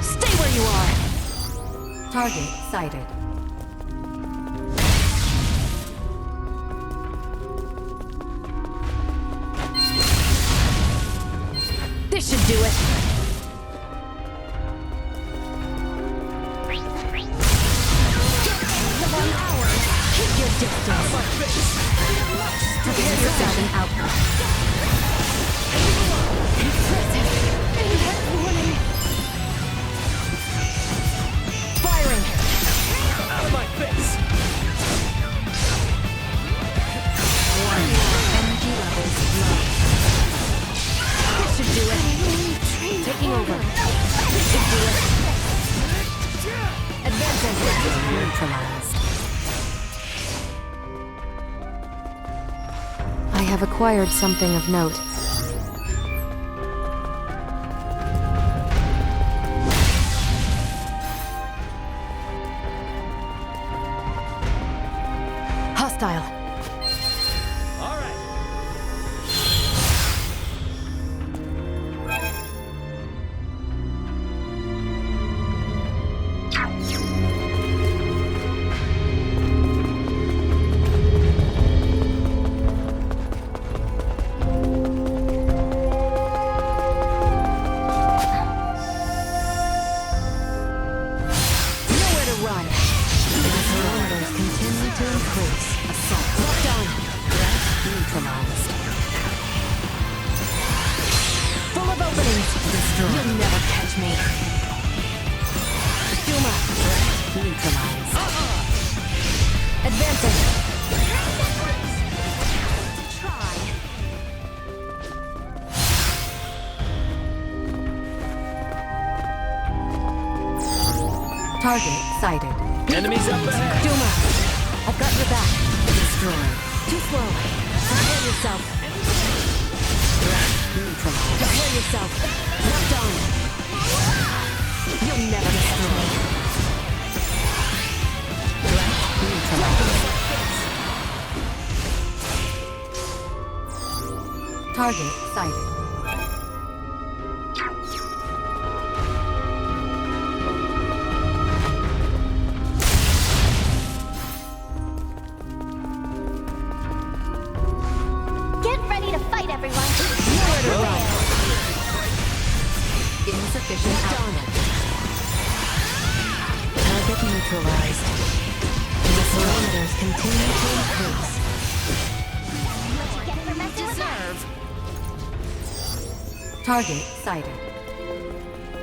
Stay where you are. Target sighted. This should do it. Keep your distance. Prepare yourself an outcome. have acquired something of note. Hostile. All right. Nowhere to run. The parameters continue to increase. Assault. Locked on. Threat neutralized. Full of openings. Destroy. You'll never catch me. Ultima. Threat neutralized. Advancing. Try. Target sighted. Enemies up ahead. Duma. I've got your back. Destroy. Too slow. Prepare yourself. Threat neutralized. Prepare yourself. Locked on. You'll never destroy. Threat neutralized. Target sighted. Get ready to fight, everyone. Nowhere to run. Insufficient output. Target neutralized. The parameters continue to increase. Get for messing with us. Target sighted.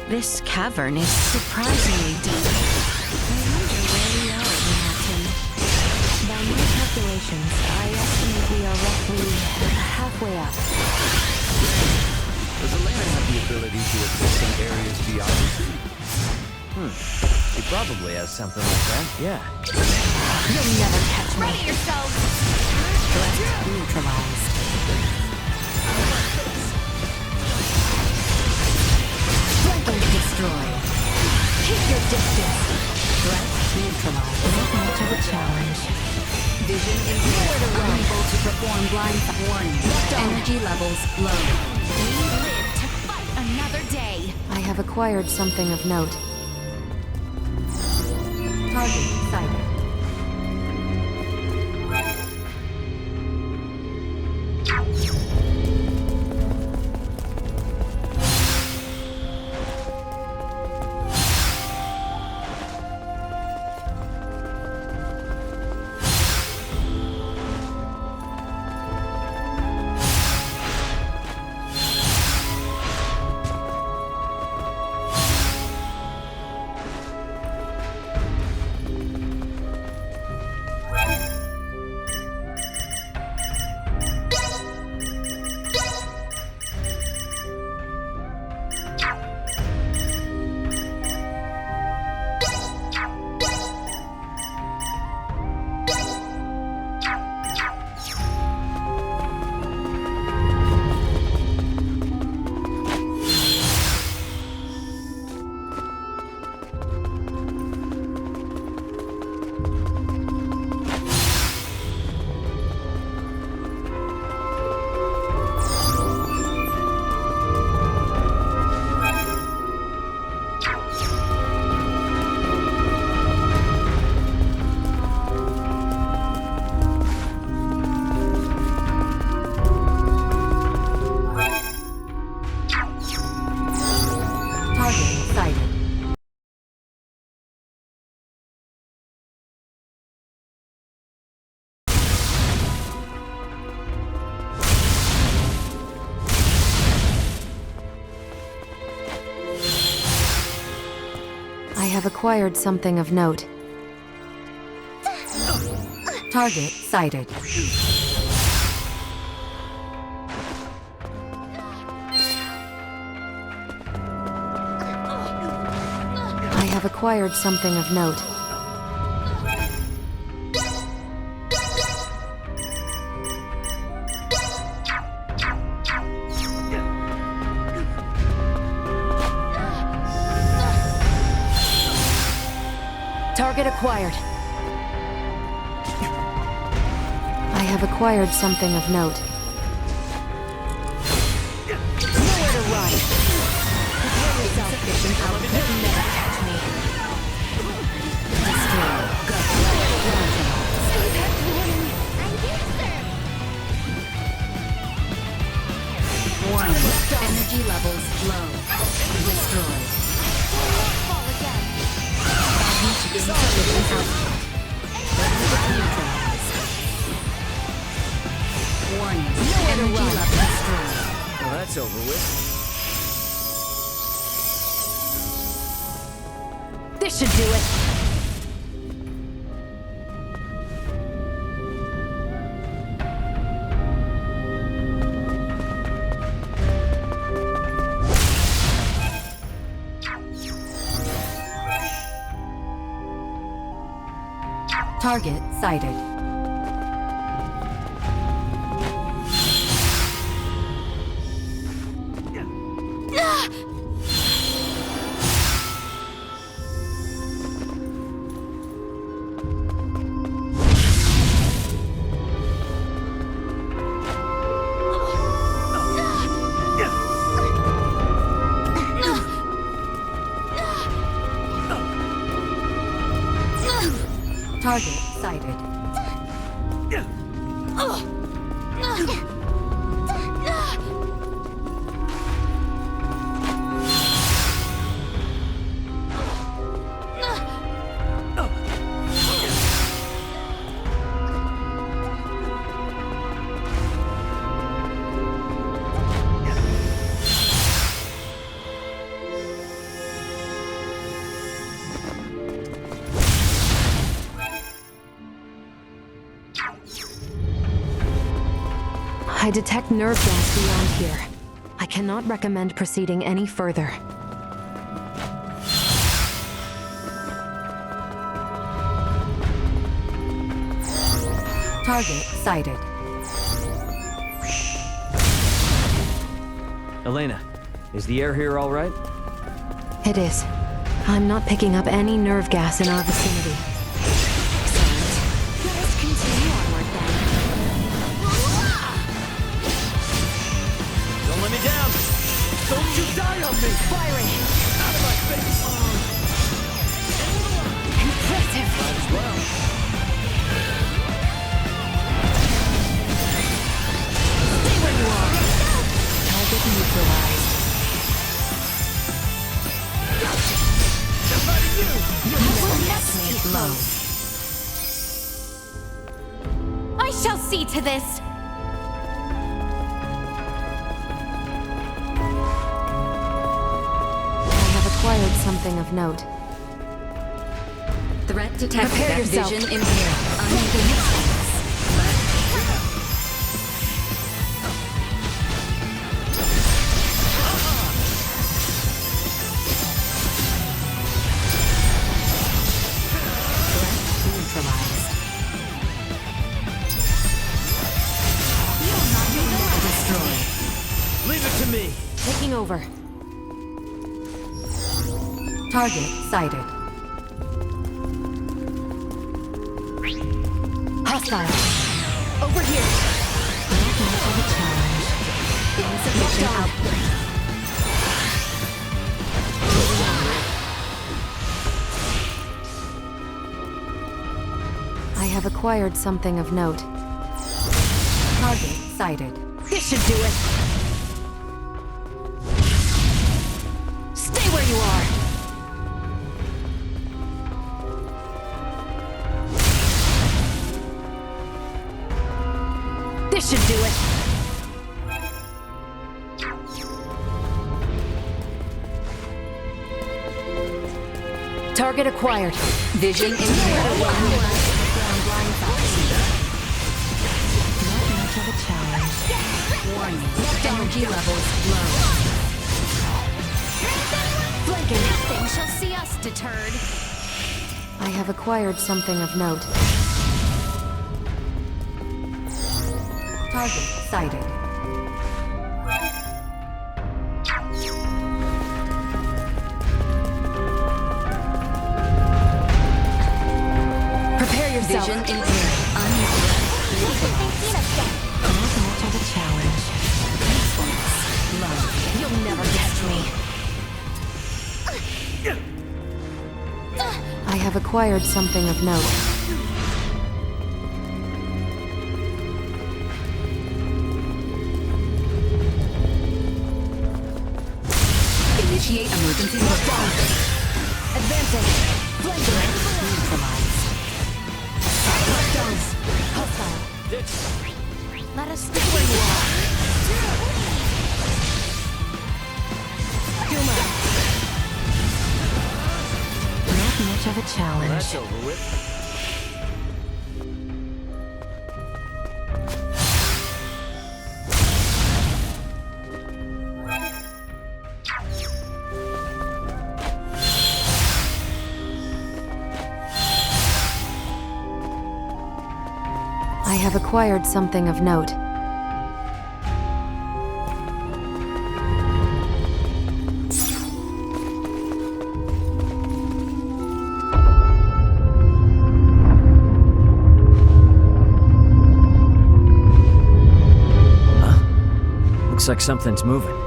This cavern is surprisingly deep. I wonder where we are in Latin. By my calculations, I estimate we are roughly halfway up. Does Elena have the ability to exist in areas beyond the sea? She probably has something like that, yeah. You'll never catch me. Ready yourselves. Threat neutralized. Flanking destroy. Keep your distance. Threat neutralized. Not much of a challenge. Vision is nowhere to run. Unable to perform blind warning. Energy levels low. We live to fight another day. I have acquired something of note. Target sighted. I have acquired something of note. Target sighted. I have acquired something of note. Target acquired. I have acquired something of note. Nowhere to run. Prepare yourself, fishing out. You'll never catch me. Destroy. Go. I'm here, sir. Warning. Energy levels low. Destroy. Will not fall again. Insufficient output. Neutralized. Warning. Energy level destroyed. Well, that's over with. This should do it. Target sighted. Target sighted. I detect nerve gas beyond here. I cannot recommend proceeding any further. Target sighted. Elena, is the air here all right? It is. I'm not picking up any nerve gas in our vicinity. Let us continue onward then. Don't let me down! Don't you die on me! Firing! Out of my face! Impressive! Might as well. Stay where you are! Target neutralized. Low. I shall see to this. I have acquired something of note. Threat detected. Prepare at yourself. Vision impaired. Uneven response. Threat neutralized. Destroyed. Leave it to me! Taking over. Target sighted. Hostile. Over here. Not much of a challenge. Insufficient output. I have acquired something of note. Target sighted. This should do it. Stay where you are. This should do it. Target acquired. Vision impaired. Not much of a challenge. Warning. Energy levels low. Flanking. Nothing shall see us deterred. I have acquired something of note. Target sighted. Vision impaired. Not much of a challenge. Love. You'll never catch me. I have acquired something of note. Initiate emergency response. Advancing. Flanking. Neutralized. Lockdowns. Hostile. Let us stick where you are. Duma. Not much of a challenge. That's over with. I have acquired something of note. Looks like something's moving.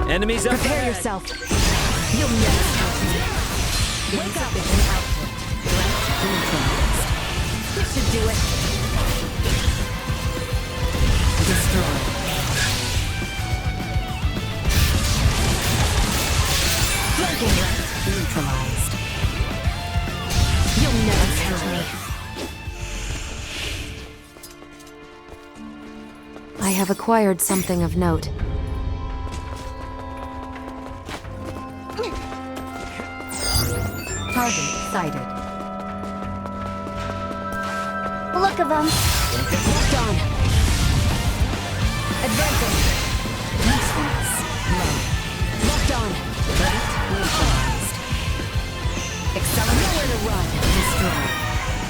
Enemies up Prepare ahead. yourself. You'll never catch me. Insufficient output. Threat neutralized. This should do it. Destroy. Flanking. Neutralized. You'll never catch me. I have acquired something of note. Target sighted. Look of them. Locked on. Advancing. Usefulness. Low. Locked on. Threat neutralized. Accelerate. Nowhere to run. Destroy.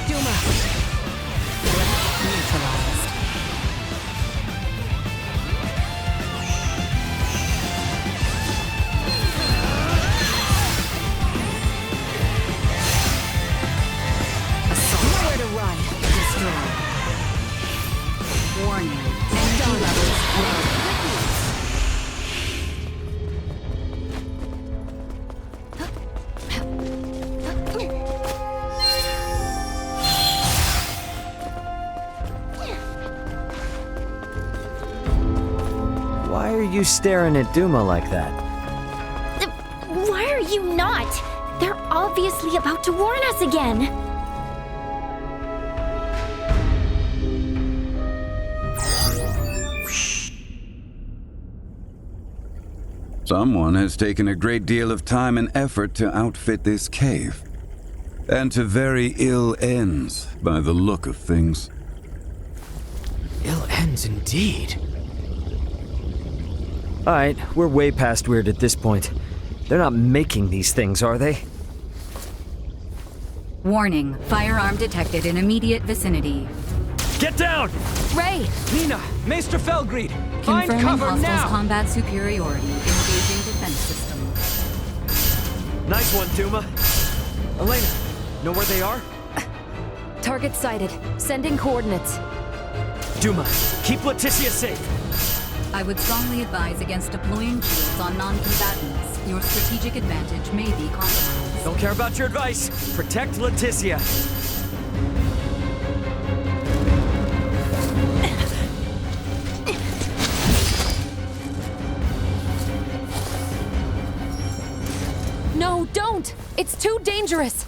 Duma. Threat neutralized. Nowhere to run. Destroy. Warning. Energy levels low. Why are you staring at Duma like that? Why are you not? They're obviously about to warn us again. Someone has taken a great deal of time and effort to outfit this cave. And to very ill ends, by the look of things. Ill ends indeed. Alright, we're way past weird at this point. They're not making these things, are they? Warning. Firearm detected in immediate vicinity. Get down! Ray! Nina! Maester Felgreed! Find Confirming cover hostiles' now! combat superiority. Engaging defense system. Nice one, Duma. Elena, know where they are? Target sighted. Sending coordinates. Duma, keep Leticia safe. I would strongly advise against deploying shields on non-combatants. Your strategic advantage may be compromised. Don't care about your advice. Protect Leticia. No, don't! It's too dangerous!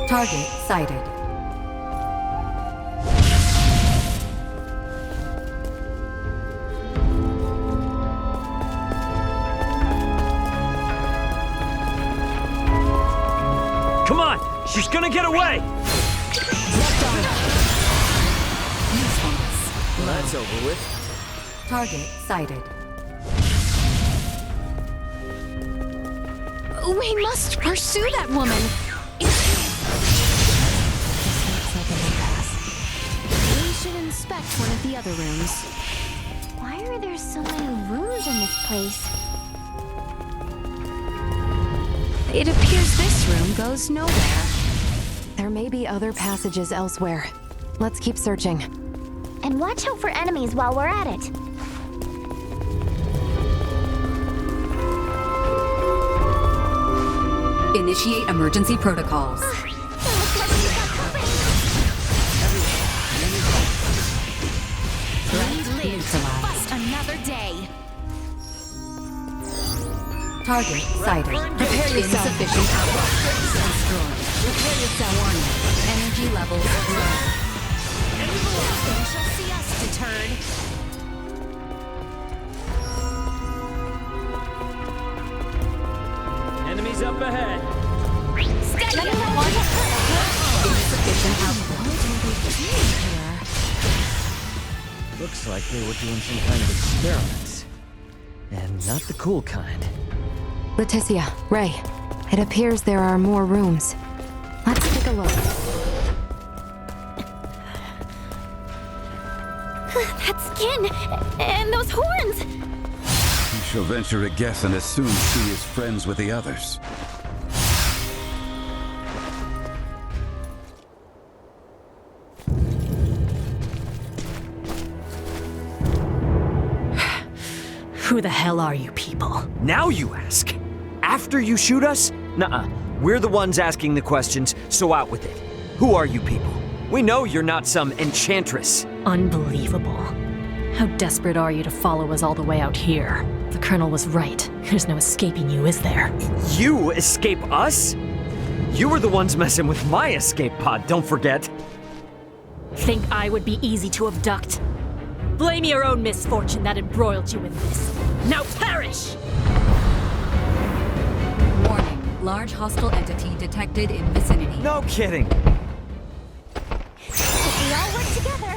Target sighted. Come on! She's gonna get away! Left arm. Usefulness. Low. that's over with. Target sighted. We must pursue that woman. We should inspect one of the other rooms. Why are there so many rooms in this place? It appears this room goes nowhere. There may be other passages elsewhere. Let's keep searching. And watch out for enemies while we're at it. Initiate emergency protocols. We live to fight another day. Target sighted. Prepare yourself. Insufficient power. Destroyed. Prepare yourself. Warning. Energy levels low. They shall see us deterred. Enemies up ahead. Steady! Insufficient output. Looks like they were doing some kind of experiments. And not the cool kind. Leticia, Ray, it appears there are more rooms. Let's take a look. That skin! And those horns! You shall venture a guess and assume she is friends with the others. Who the hell are you people? Now you ask? After you shoot us? Nuh-uh. We're the ones asking the questions, so out with it. Who are you people? We know you're not some enchantress. Unbelievable. How desperate are you to follow us all the way out here? The Colonel was right. There's no escaping you, is there? You escape us? You were the ones messing with my escape pod, don't forget. Think I would be easy to abduct? Blame your own misfortune that embroiled you in this. Now perish! Warning. Large hostile entity detected in vicinity. No kidding. If we all work together.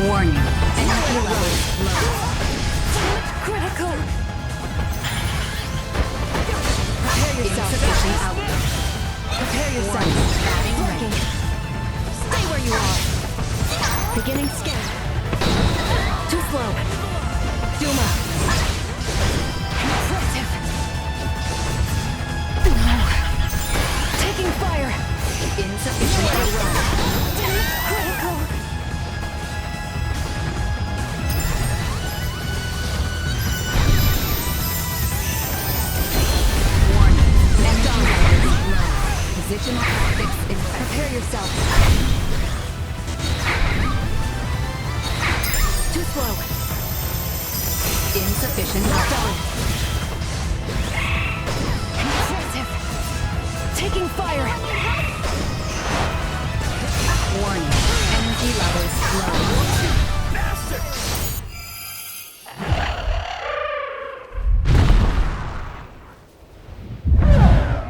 Warning. Energy levels low. Critical! Prepare yourself. Insufficient output. Prepare yourself. Adding range. Stay where you are. Beginning scan. Too slow. Duma. Impressive. No. Taking fire. Insufficient output. Critical. Positional tactics effective. Prepare yourself. Too slow. Insufficient output. Impressive. Taking fire. Warning. Energy levels low.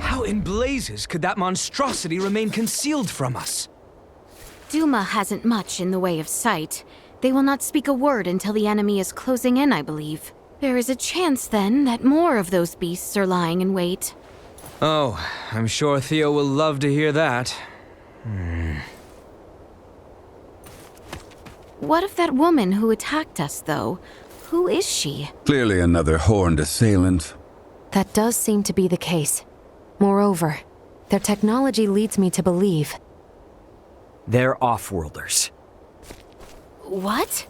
How in blazes could that monstrosity remain concealed from us? Duma hasn't much in the way of sight. They will not speak a word until the enemy is closing in, I believe. There is a chance, then, that more of those beasts are lying in wait. Oh, I'm sure Theo will love to hear that. What of that woman who attacked us, though? Who is she? Clearly another horned assailant. That does seem to be the case. Moreover, their technology leads me to believe. They're off-worlders. What?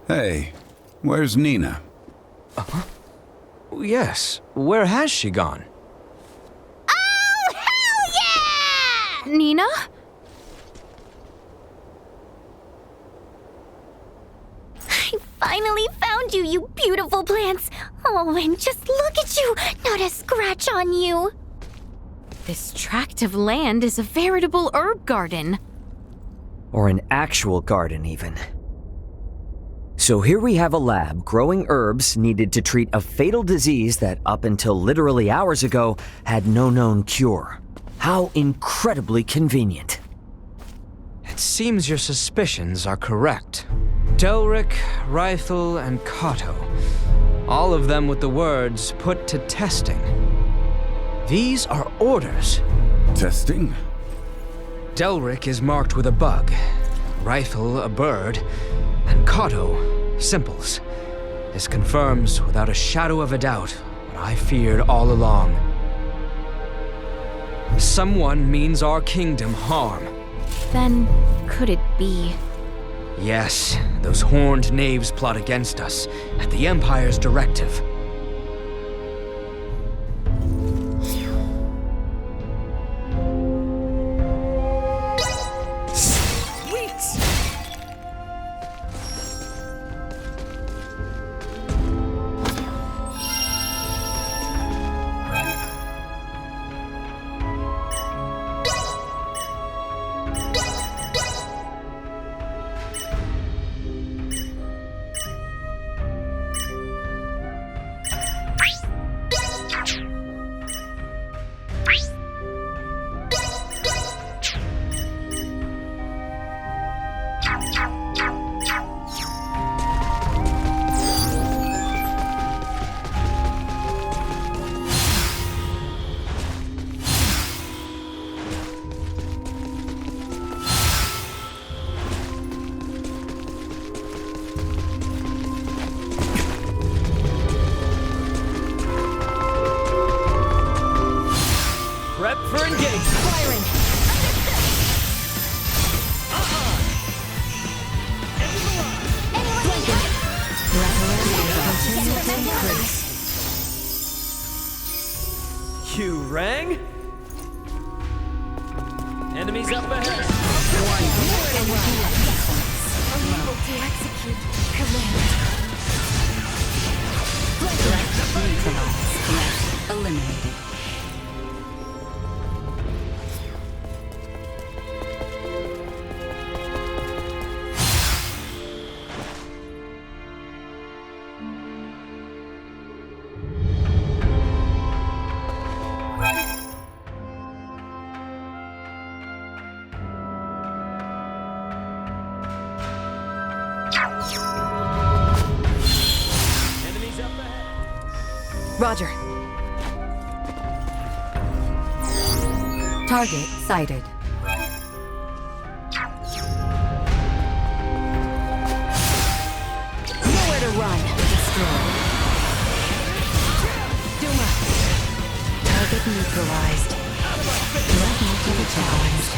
Hey, where's Nina? Yes, where has she gone? Oh, hell yeah! Nina? I finally found you, you beautiful plants. Oh, and just look at you, not a scratch on you. This tract of land is a veritable herb garden. Or an actual garden, even. So here we have a lab growing herbs needed to treat a fatal disease that, up until literally hours ago, had no known cure. How incredibly convenient. It seems your suspicions are correct. Delric, Rythel, and Kato. All of them with the words, "put to testing." These are orders. Testing? Delric is marked with a bug, Rythel a bird, and Kato, simples. This confirms without a shadow of a doubt what I feared all along. Someone means our kingdom harm. Then, could it be? Yes, those horned knaves plot against us, at the Empire's directive. Prep for engagement. Firing. You rang? Enemies up ahead. Unable to execute command. Neutralized. Eliminated. Roger. Target sighted. Nowhere to run. Destroyed. Duma. Target neutralized. Threat neutralized.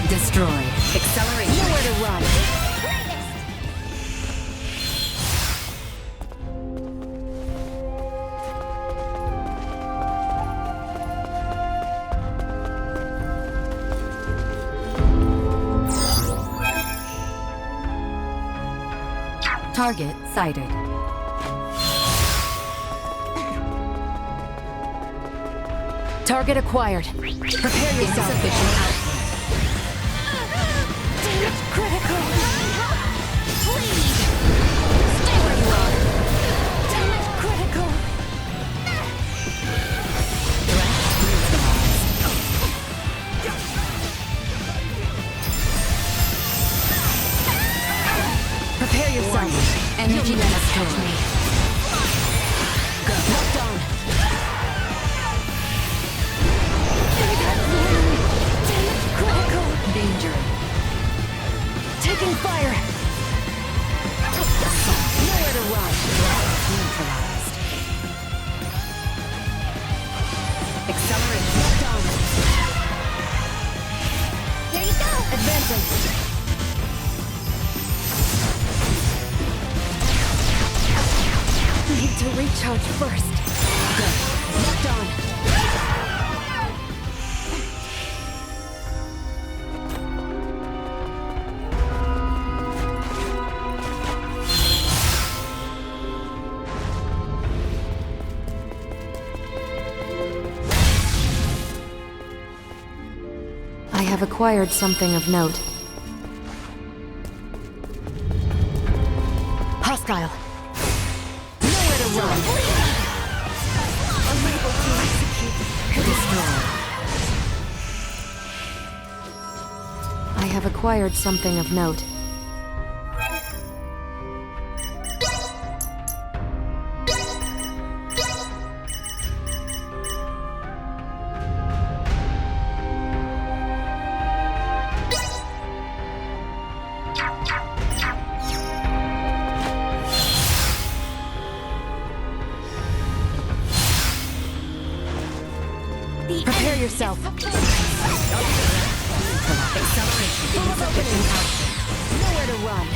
Destroyed. Accelerate. Nowhere to run. Target sighted. Target acquired. Prepare yourself. Insufficient output. Damage critical. Please. Stay where you are. Damage critical. Prepare yourself. Energy destroyed. Go. Locked on. Damage critical. Danger. Taking fire. Nowhere to run. Neutralized. Accelerate. Locked on. Here you go. Advancing. Need to recharge first. Good. Locked on. have acquired something of note. Hostile. Nowhere to run. Unable to execute. Destroy. I have acquired something of note. Prepare yourself. Acceleration. Full of opening out. Nowhere to run.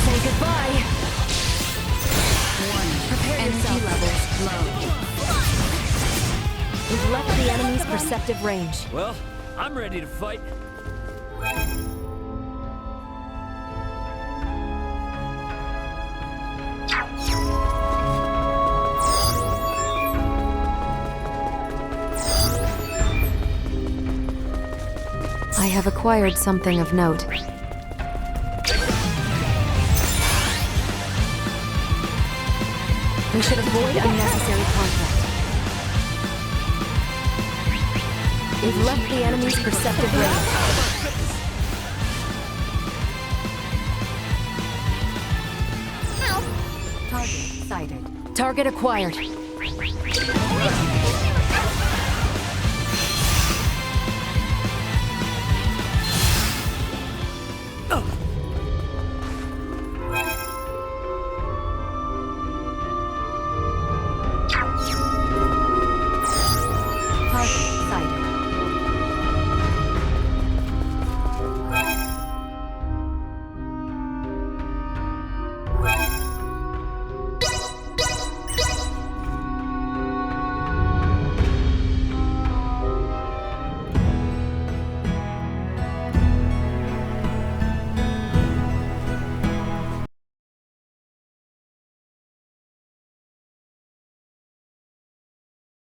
Say goodbye. Prepare yourself. levels low. We've left the enemy's perceptive range. Well, I'm ready to fight. I have acquired something of note. We should avoid unnecessary conflict. We've left the enemy's perceptive range. Target sighted. Target acquired.